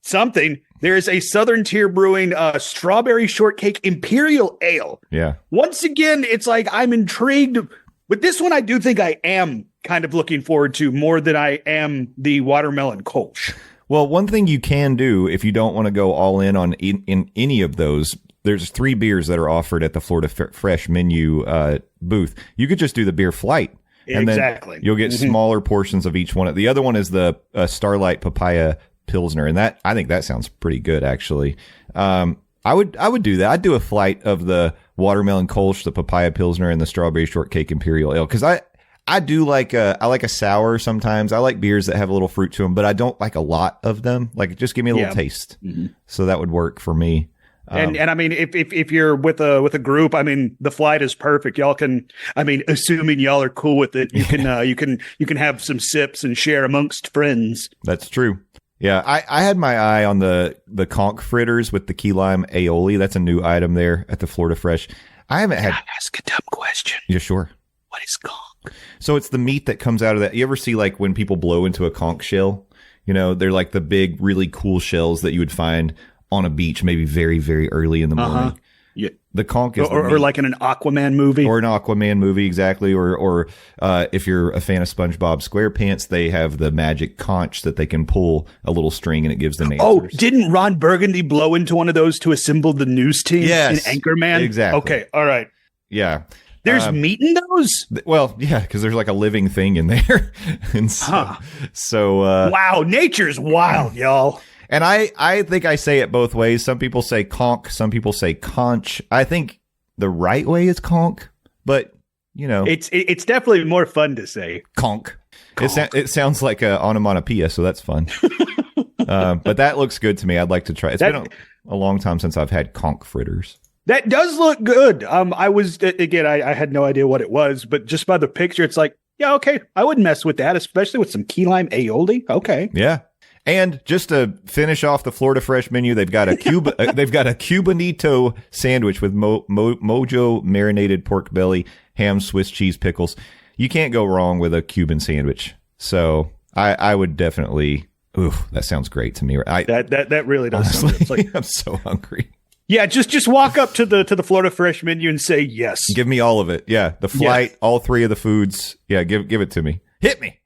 something, there is a Southern Tier Brewing strawberry shortcake imperial ale. Yeah. Once again, it's like I'm intrigued. With this one, I do think I am kind of looking forward to more than I am the watermelon kolsch. Well, one thing you can do if you don't want to go all in on in any of those, there's 3 beers that are offered at the Florida Fresh menu booth. You could just do the beer flight. And exactly. Then you'll get smaller portions of each one. The other one is the Starlight Papaya Pilsner, and I think that sounds pretty good, actually. I would do that. I'd do a flight of the watermelon Kolsch, the Papaya Pilsner, and the Strawberry Shortcake Imperial Ale, because I do like a sour sometimes. I like beers that have a little fruit to them, but I don't like a lot of them. Like, just give me a little taste. So that would work for me. And I mean, if you're with a group, I mean, the flight is perfect. Y'all can, I mean, assuming y'all are cool with it, you can have some sips and share amongst friends. That's true. Yeah, I had my eye on the conch fritters with the key lime aioli. That's a new item there at the Florida Fresh. I haven't had. Ask a dumb question. Yeah, sure. What is conch? So it's the meat that comes out of that. You ever see like when people blow into a conch shell? You know, they're like the big, really cool shells that you would find on a beach, maybe very, very early in the morning. Yeah. The conch is or like in an Aquaman movie. Or an Aquaman movie, exactly. Or if you're a fan of SpongeBob SquarePants, they have the magic conch that they can pull a little string and it gives them answers. Oh, didn't Ron Burgundy blow into one of those to assemble the news team in Anchorman? Exactly. Okay, all right. Yeah. There's meat in those? Well, yeah, because there's like a living thing in there. And so wow, nature's wild, y'all. And I think I say it both ways. Some people say conch, some people say conch. I think the right way is conch, but you know, it's definitely more fun to say conch. It sounds like a onomatopoeia, so that's fun. But that looks good to me. I'd like to try. It's been a long time since I've had conch fritters. That does look good. I was again, I had no idea what it was, but just by the picture, it's like, yeah, okay, I wouldn't mess with that, especially with some key lime aioli. Okay, yeah. And just to finish off the Florida Fresh menu, they've got a Cubanito sandwich with Mojo marinated pork belly, ham, Swiss cheese, pickles. You can't go wrong with a Cuban sandwich. So I would definitely. Ooh, that sounds great to me. That really does. Honestly, sound good. It's like, I'm so hungry. Yeah, just walk up to the Florida Fresh menu and say yes. Give me all of it. Yeah, the flight, all three of the foods. Yeah, give it to me. Hit me.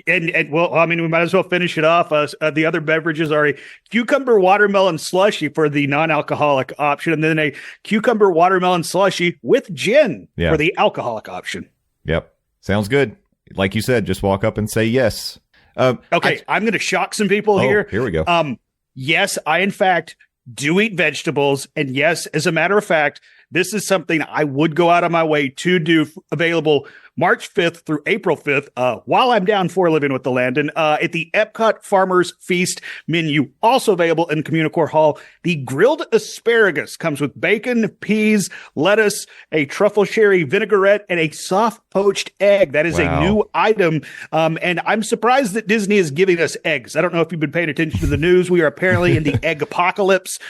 And well, I mean, we might as well finish it off. The other beverages are a cucumber watermelon slushy for the non-alcoholic option, and then a cucumber watermelon slushy with gin for the alcoholic option. Yep. Sounds good. Like you said, just walk up and say yes. Okay, I'm going to shock some people here. Here we go. Yes, I, in fact, do eat vegetables. And yes, as a matter of fact, this is something I would go out of my way to do, available March 5th through April 5th, while I'm down for living with the Landon, at the Epcot Farmers Feast menu, also available in Communicore Hall. The grilled asparagus comes with bacon, peas, lettuce, a truffle sherry vinaigrette, and a soft poached egg. That is a new item. And I'm surprised that Disney is giving us eggs. I don't know if you've been paying attention to the news. We are apparently in the egg apocalypse.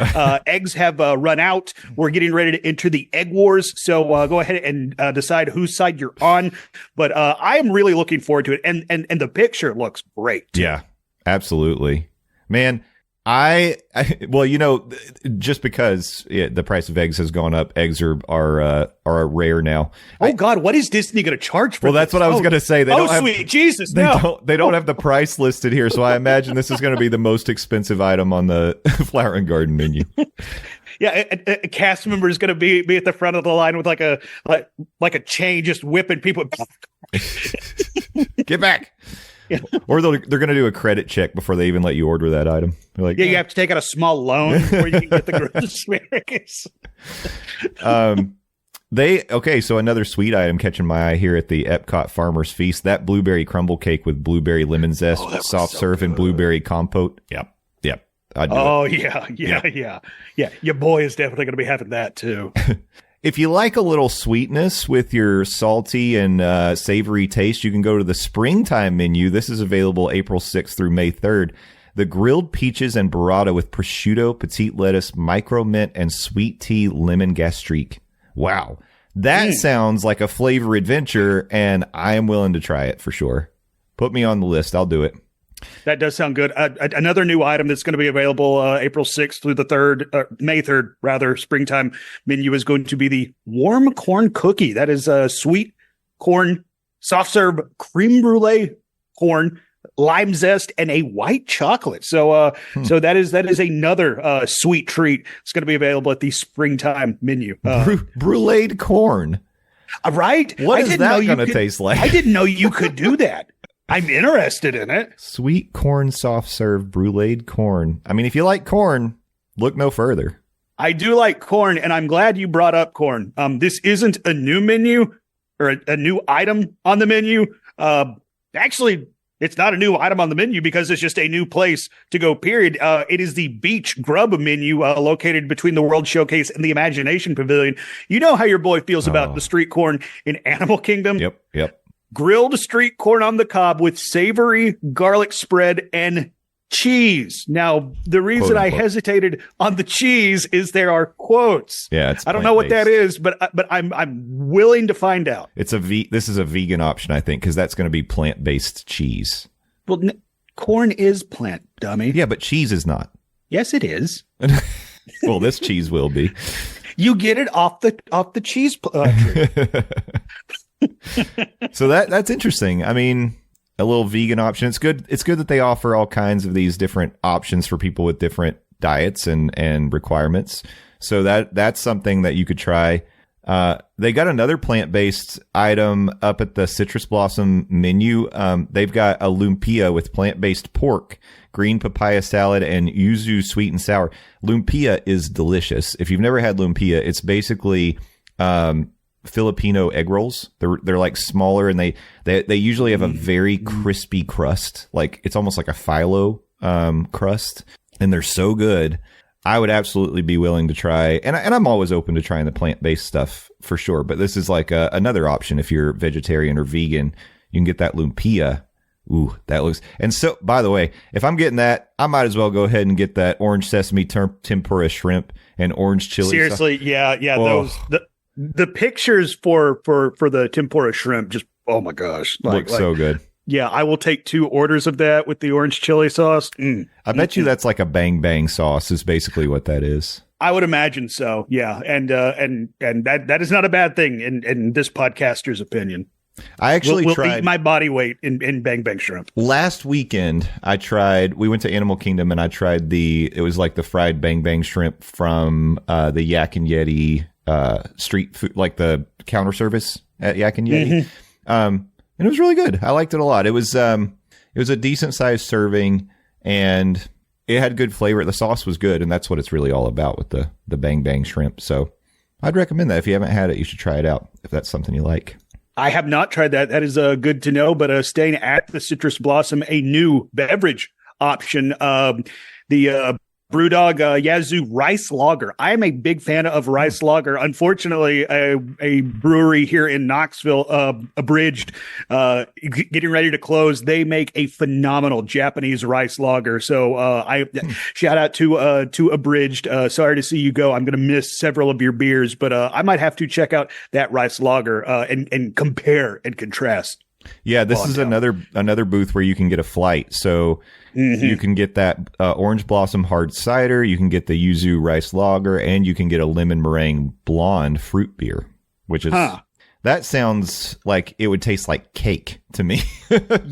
Eggs have run out. We're getting ready to enter the egg wars. So go ahead and decide whose side you're on. But I am really looking forward to it, and the picture looks great. Yeah, absolutely, man. Well, you know, just because the price of eggs has gone up, eggs are rare now. Oh God, what is Disney going to charge for? Well, that's what I was going to say. They don't have, sweet Jesus, they don't have the price listed here, so I imagine this is going to be the most expensive item on the Flower and Garden menu. Yeah, a cast member is going to be at the front of the line with like a chain, just whipping people. Get back. Yeah. Or they're going to do a credit check before they even let you order that item. They're like, you have to take out a small loan before you can get the grilled asparagus. So another sweet item catching my eye here at the Epcot Farmers Feast, that blueberry crumble cake with blueberry lemon zest, soft serve, and blueberry compote. Yep. Yeah. Your boy is definitely going to be having that too. If you like a little sweetness with your salty and savory taste, you can go to the springtime menu. This is available April 6th through May 3rd. The grilled peaches and burrata with prosciutto, petite lettuce, micro mint, and sweet tea lemon gastrique. Wow. That sounds like a flavor adventure, and I am willing to try it for sure. Put me on the list. I'll do it. That does sound good. Another new item that's going to be available April 6th through the 3rd, May 3rd, rather, springtime menu is going to be the warm corn cookie. That is sweet corn, soft serve, creme brulee corn, lime zest, and a white chocolate. So that is another sweet treat. It's going to be available at the springtime menu. Bruleed corn. Right? What is that going to taste like? I didn't know you could do that. I'm interested in it. Sweet corn soft serve bruleed corn. I mean, if you like corn, look no further. I do like corn, and I'm glad you brought up corn. This isn't a new menu or a new item on the menu. Actually, it's not a new item on the menu because it's just a new place to go, period. It is the Beach Grub menu located between the World Showcase and the Imagination Pavilion. You know how your boy feels about the street corn in Animal Kingdom? Yep. Grilled street corn on the cob with savory garlic spread and cheese. Now, the reason I hesitated on the cheese is there are quotes. Yeah, I don't know what that is, but I'm willing to find out. This is a vegan option, I think, because that's going to be plant-based cheese. Well, corn is plant, dummy. Yeah, but cheese is not. Yes, it is. Well, this cheese will be. You get it off the cheese tree. So that's interesting. I mean, a little vegan option. It's good. It's good that they offer all kinds of these different options for people with different diets and requirements. So that's something that you could try. They got another plant-based item up at the Citrus Blossom menu. They've got a lumpia with plant-based pork, green papaya salad, and yuzu sweet and sour. Lumpia is delicious. If you've never had lumpia, it's basically Filipino egg rolls. They're like smaller, and they usually have a very crispy crust. Like it's almost like a phyllo crust, and they're so good. I would absolutely be willing to try, and I'm always open to trying the plant-based stuff for sure. But this is like another option if you're vegetarian or vegan. You can get that lumpia. Ooh, that looks. And so, by the way, if I'm getting that, I might as well go ahead and get that orange sesame tempura shrimp and orange chili. Seriously, yeah. Oh. The pictures for the tempura shrimp just, oh my gosh, look so good. Yeah, I will take 2 orders of that with the orange chili sauce. I bet you that's like a bang bang sauce is basically what that is. I would imagine so. Yeah, and that is not a bad thing in this podcaster's opinion. I actually we'll tried eat my body weight in bang bang shrimp. Last weekend. We went to Animal Kingdom and I tried it was like the fried bang bang shrimp from the Yak and Yeti street food, like the counter service at Yak and Yeti. And it was really good. I liked it a lot. It was a decent sized serving and it had good flavor. The sauce was good, and that's what it's really all about with the bang bang shrimp. So I'd recommend that. If you haven't had it, you should try it out if that's something you like. I have not tried that. That is good to know. But staying at the Citrus Blossom, a new beverage option, the Brewdog Yazoo Rice Lager. I am a big fan of rice lager. Unfortunately, a brewery here in Knoxville, Abridged, getting ready to close. They make a phenomenal Japanese rice lager. So I shout out to Abridged. Sorry to see you go. I'm going to miss several of your beers, but I might have to check out that rice lager and compare and contrast. Yeah, this is another booth where you can get a flight. So you can get that Orange Blossom hard cider, you can get the Yuzu rice lager, and you can get a lemon meringue blonde fruit beer, which is that sounds like it would taste like cake to me.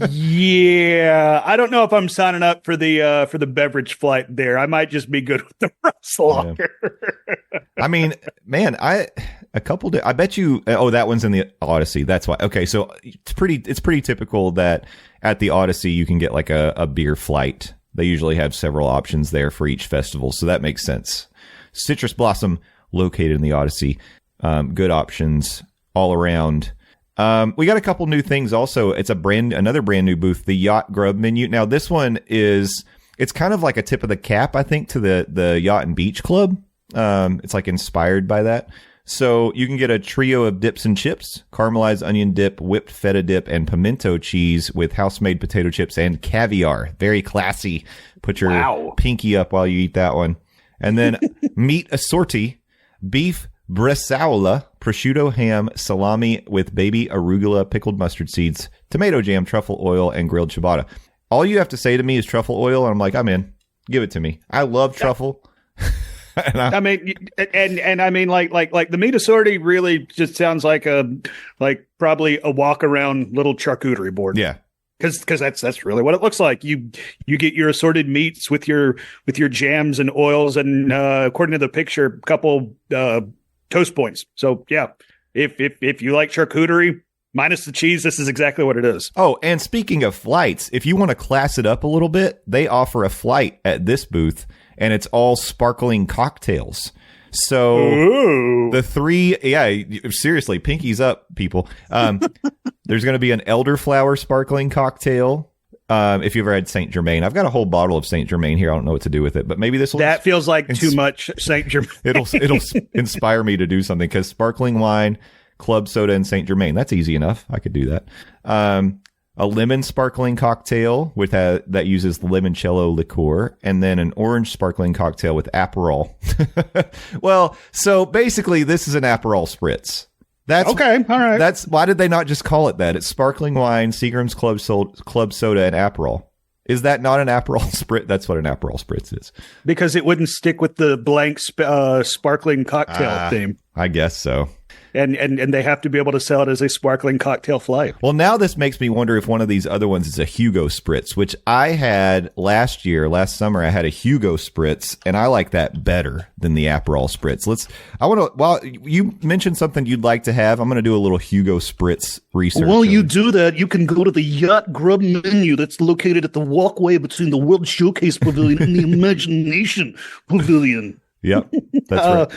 Yeah, I don't know if I'm signing up for the beverage flight there. I might just be good with the rice lager. Yeah. I mean, man, I bet you. Oh, that one's in the Odyssey. That's why. Okay, so it's pretty typical that at the Odyssey you can get like a beer flight. They usually have several options there for each festival, so that makes sense. Citrus Blossom, located in the Odyssey, good options all around. We got a couple new things also. It's another brand new booth, the Yacht Grub menu. Now this one it's kind of like a tip of the cap, I think, to the Yacht and Beach Club. It's like inspired by that. So you can get a trio of dips and chips, caramelized onion dip, whipped feta dip, and pimento cheese with house-made potato chips and caviar. Very classy. Put your pinky up while you eat that one. And then meat assorti, beef bresaola, prosciutto, ham, salami with baby arugula, pickled mustard seeds, tomato jam, truffle oil, and grilled ciabatta. All you have to say to me is truffle oil, and I'm like, I'm in. Give it to me. I love truffle. I mean, like the meat assorti really just sounds like probably a walk around little charcuterie board. Yeah. Because that's really what it looks like. You get your assorted meats with your jams and oils, and according to the picture, a couple toast points. So yeah, If you like charcuterie minus the cheese, this is exactly what it is. Oh, and speaking of flights, if you want to class it up a little bit, they offer a flight at this booth, and it's all sparkling cocktails. So Ooh. the three, seriously, pinkies up, people. There's going to be an elderflower sparkling cocktail. If you've ever had Saint Germain, I've got a whole bottle of Saint Germain here. I don't know what to do with it, but maybe this will. That feels like too much Saint Germain. It'll inspire me to do something, because sparkling wine, club soda, and Saint Germain, that's easy enough. I could do that. A lemon sparkling cocktail with that uses limoncello liqueur, and then an orange sparkling cocktail with Aperol. Well, so basically, this is an Aperol spritz. That's okay. All right. That's why did they not just call it that? It's sparkling wine, Seagram's club soda, and Aperol. Is that not an Aperol spritz? That's what an Aperol spritz is. Because it wouldn't stick with the blank sparkling cocktail theme. I guess so. And they have to be able to sell it as a sparkling cocktail flight. Well, now this makes me wonder if one of these other ones is a Hugo Spritz, which I had last summer. I had a Hugo Spritz, and I like that better than the Aperol Spritz. While you mentioned something you'd like to have, I'm going to do a little Hugo Spritz research. While you do that, you can go to the Yacht Grub menu that's located at the walkway between the World Showcase Pavilion and the Imagination Pavilion. Yep, that's right.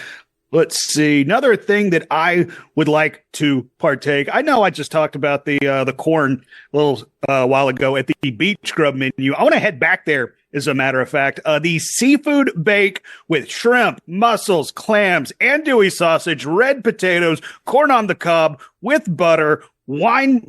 Let's see. Another thing that I would like to partake. I know I just talked about the corn a little while ago at the Beach Grub menu. I want to head back there, as a matter of fact. The seafood bake with shrimp, mussels, clams, andouille sausage, red potatoes, corn on the cob with butter, white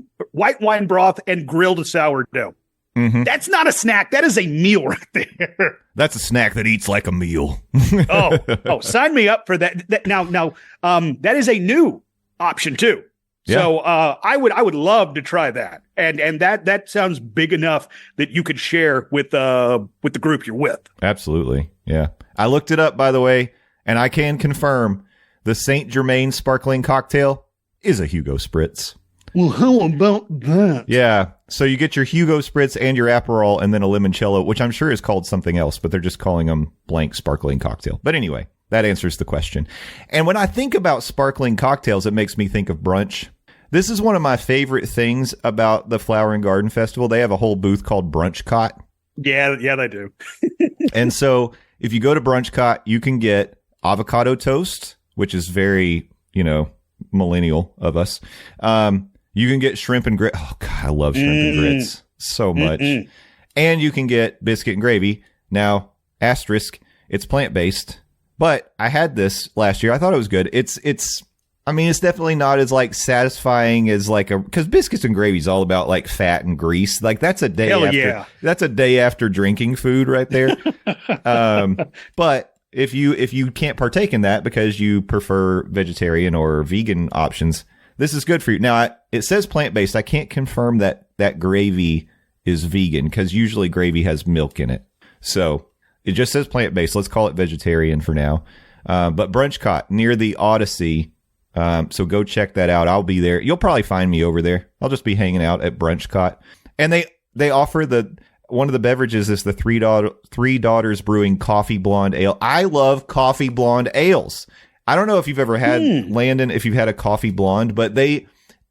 wine broth, and grilled sourdough. Mm-hmm. That's not a snack. That is a meal right there. That's a snack that eats like a meal. oh, sign me up for that. Now, that is a new option too. Yeah. So I would love to try that. And that sounds big enough that you could share with the group you're with. Absolutely. Yeah. I looked it up, by the way, and I can confirm the Saint Germain sparkling cocktail is a Hugo Spritz. Well, how about that? Yeah. So you get your Hugo Spritz and your Aperol and then a limoncello, which I'm sure is called something else, but they're just calling them blank sparkling cocktail. But anyway, that answers the question. And when I think about sparkling cocktails, it makes me think of brunch. This is one of my favorite things about the Flower and Garden Festival. They have a whole booth called Brunchcot. Yeah, they do. And so if you go to Brunchcot, you can get avocado toast, which is very, millennial of us. You can get shrimp and grits. Oh, God, I love shrimp and grits so much. And you can get biscuit and gravy. Now, asterisk, it's plant-based. But I had this last year. I thought it was good. It's definitely not as satisfying as because biscuits and gravy is all about fat and grease. That's a day after. Yeah. That's a day after drinking food right there. But if you can't partake in that because you prefer vegetarian or vegan options, this is good for you. Now, it says plant-based. I can't confirm that gravy is vegan because usually gravy has milk in it. So it just says plant-based. Let's call it vegetarian for now. But Brunchcot near the Odyssey. So go check that out. I'll be there. You'll probably find me over there. I'll just be hanging out at Brunchcot. And they offer one of the beverages is the Three Daughters Brewing Coffee Blonde Ale. I love coffee blonde ales. I don't know if you've ever had Landon, if you've had a coffee blonde, but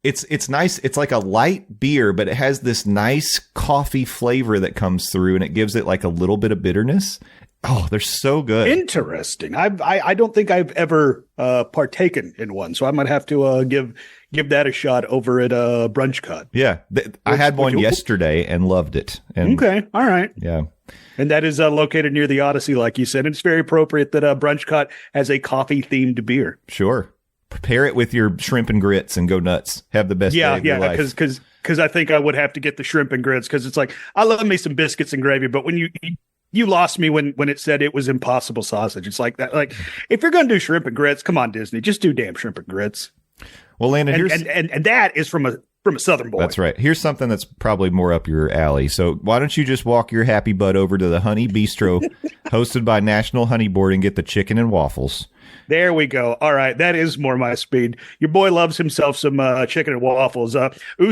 it's nice. It's like a light beer, but it has this nice coffee flavor that comes through, and it gives it a little bit of bitterness. Oh, they're so good. Interesting. I don't think I've ever partaken in one, so I might have to give that a shot over at Brunchcot. Yeah, I had one yesterday and loved it. And, okay, all right. Yeah. And that is located near the Odyssey, like you said. And it's very appropriate that Brunchcot has a coffee-themed beer. Sure. Prepare it with your shrimp and grits and go nuts. Have the best day of your life. Because I think I would have to get the shrimp and grits because it's I love me some biscuits and gravy, but when you lost me when it said it was impossible sausage. It's like that. If you're going to do shrimp and grits, come on, Disney, just do damn shrimp and grits. Well, Landon, and that is from a Southern boy. That's right. Here's something that's probably more up your alley. So why don't you just walk your happy butt over to the Honey Bistro, hosted by National Honey Board, and get the chicken and waffles. There we go. All right. That is more my speed. Your boy loves himself some chicken and waffles.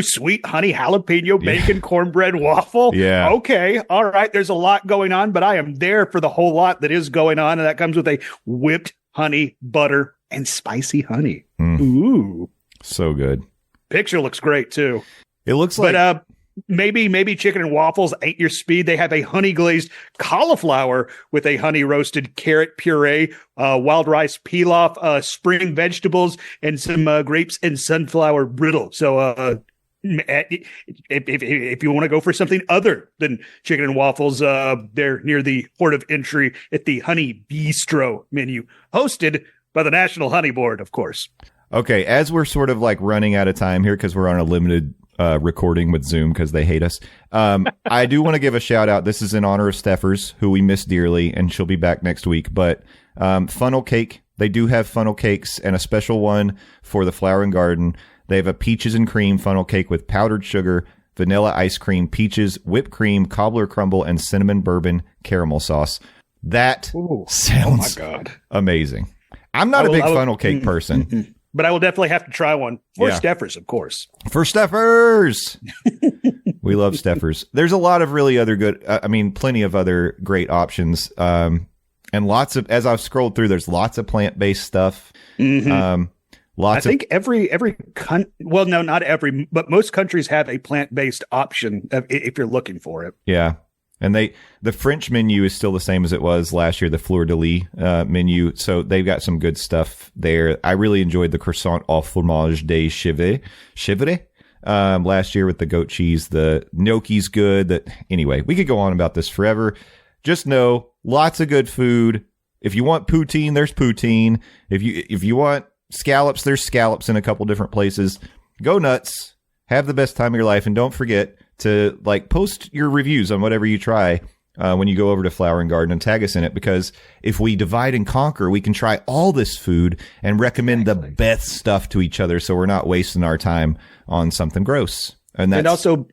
Sweet honey jalapeno bacon cornbread waffle. Yeah. Okay. All right. There's a lot going on, but I am there for the whole lot that is going on. And that comes with a whipped honey, butter, and spicy honey. Ooh. So good. Picture looks great too. It looks like But maybe chicken and waffles ain't your speed. They have a honey glazed cauliflower with a honey roasted carrot puree, wild rice pilaf, spring vegetables, and some grapes and sunflower brittle. So if you want to go for something other than chicken and waffles, they're near the port of entry at the Honey Bistro menu, hosted by the National Honey Board, of course. Okay, as we're sort of like running out of time here because we're on a limited recording with Zoom because they hate us, I do want to give a shout out. This is in honor of Steffers, who we miss dearly, and she'll be back next week. But funnel cake, they do have funnel cakes and a special one for the Flower and Garden. They have a peaches and cream funnel cake with powdered sugar, vanilla ice cream, peaches, whipped cream, cobbler crumble, and cinnamon bourbon caramel sauce. That sounds amazing. I'm not a big funnel cake person. But I will definitely have to try one for Steffers, of course. For Steffers! We love Steffers. There's a lot of really other good, plenty of other great options. And lots of, as I've scrolled through, there's lots of plant-based stuff. I think not every, but most countries have a plant-based option if you're looking for it. Yeah. And the French menu is still the same as it was last year, the Fleur de Lis menu. So they've got some good stuff there. I really enjoyed the croissant au fromage de chèvre last year with the goat cheese. The gnocchi's good. Anyway, we could go on about this forever. Just know, lots of good food. If you want poutine, there's poutine. If you want scallops, there's scallops in a couple different places. Go nuts. Have the best time of your life. And don't forget to post your reviews on whatever you try when you go over to Flower and Garden and tag us in it, because if we divide and conquer, we can try all this food and recommend the best stuff to each other, so we're not wasting our time on something gross. And also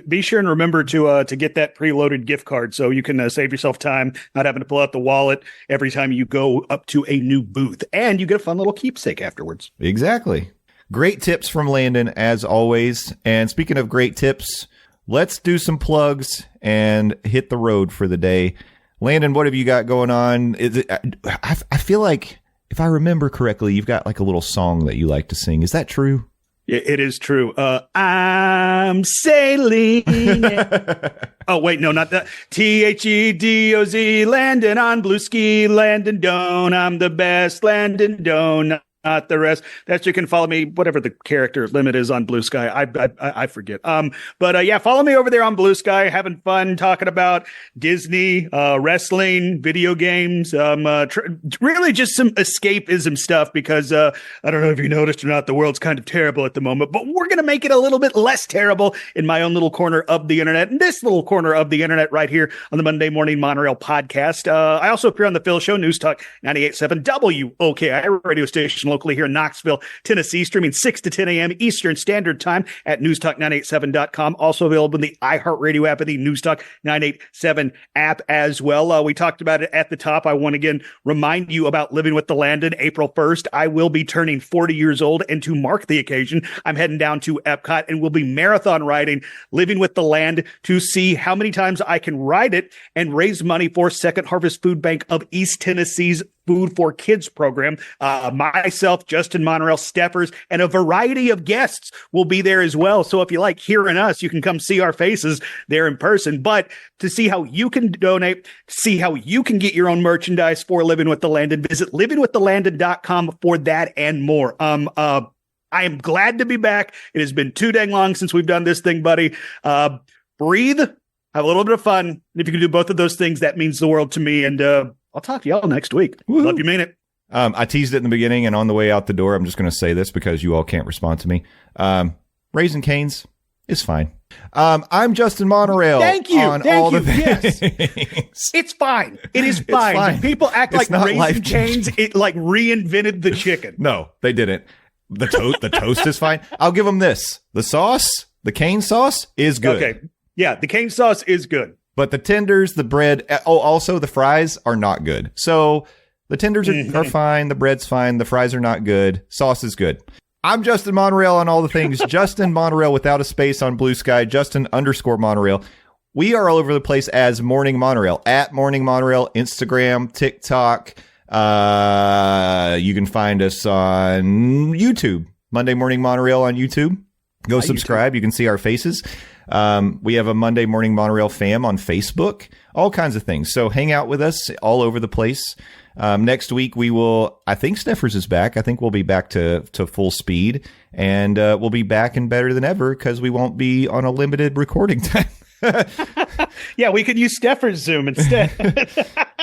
be sure and remember to get that preloaded gift card so you can save yourself time, not having to pull out the wallet every time you go up to a new booth, and you get a fun little keepsake afterwards. Exactly. Great tips from Landon, as always. And speaking of great tips, let's do some plugs and hit the road for the day. Landon, what have you got going on? I feel like, if I remember correctly, you've got a little song that you like to sing. Is that true? It is true. I'm sailing. Oh, wait, no, not that. THEDOZ, Landon on Blue Ski, Landon Doane. I'm the best, Landon Doane. Not the rest. That you can follow me, whatever the character limit is on Blue Sky. I forget. But follow me over there on Blue Sky, having fun talking about Disney, wrestling, video games, really just some escapism stuff, because I don't know if you noticed or not, the world's kind of terrible at the moment, but we're going to make it a little bit less terrible in my own little corner of the internet, and this little corner of the internet right here on the Monday Morning Monorail podcast. I also appear on the Phil Show, News Talk 98.7 WOKI radio station locally here in Knoxville, Tennessee, streaming 6 to 10 a.m. Eastern Standard Time at newstalk987.com. Also available in the iHeartRadio app and the Newstalk 987 app as well. We talked about it at the top. I want to again remind you about Living with the Landon. April 1st, I will be turning 40 years old, and to mark the occasion, I'm heading down to Epcot and will be marathon riding Living with the Land to see how many times I can ride it and raise money for Second Harvest Food Bank of East Tennessee's Food for Kids program. Myself, Justin Monorail, Steffers, and a variety of guests will be there as well. So if you like hearing us, you can come see our faces there in person. But to see how you can donate, see how you can get your own merchandise for Living with the Landon, visit livingwiththelandon.com for that and more. I am glad to be back. It has been too dang long since we've done this thing, buddy. Breathe, have a little bit of fun. And if you can do both of those things, that means the world to me. And I'll talk to y'all next week. Woo-hoo. Love you, mean it. I teased it in the beginning, and on the way out the door, I'm just going to say this because you all can't respond to me. Raising Cane's is fine. I'm Justin Monorail. Thank you. On all the Yes. It's fine. It is fine. fine. People act It's like not Raising life-changing. Cane's, it like reinvented the chicken. No, they didn't. The toast is fine. I'll give them this. The sauce, the cane sauce, is good. Okay. Yeah, the cane sauce is good. But the tenders, the bread, also the fries are not good. So the tenders are fine. The bread's fine. The fries are not good. Sauce is good. I'm Justin Monorail on all the things. Justin Monorail without a space on Blue Sky. Justin_Monorail. We are all over the place as Morning Monorail. At Morning Monorail, Instagram, TikTok. You can find us on YouTube. Monday Morning Monorail on YouTube. Go subscribe. You can see our faces. We have a Monday Morning Monorail fam on Facebook, all kinds of things. So hang out with us all over the place. Next week, I think Sneffers is back. I think we'll be back to full speed, and we'll be back and better than ever because we won't be on a limited recording time. Yeah, we could use Steffer's Zoom instead.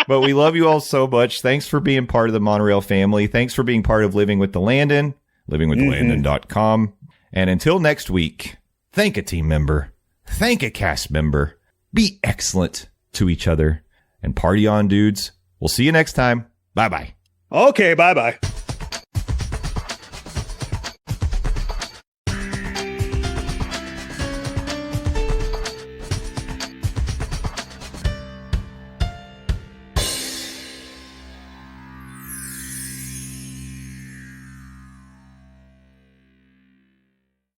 But we love you all so much. Thanks for being part of the Monorail family. Thanks for being part of Living with the Landon, livingwithlandon.com. And until next week, thank a team member, thank a cast member, be excellent to each other, and party on, dudes. We'll see you next time. Bye-bye. Okay, bye-bye.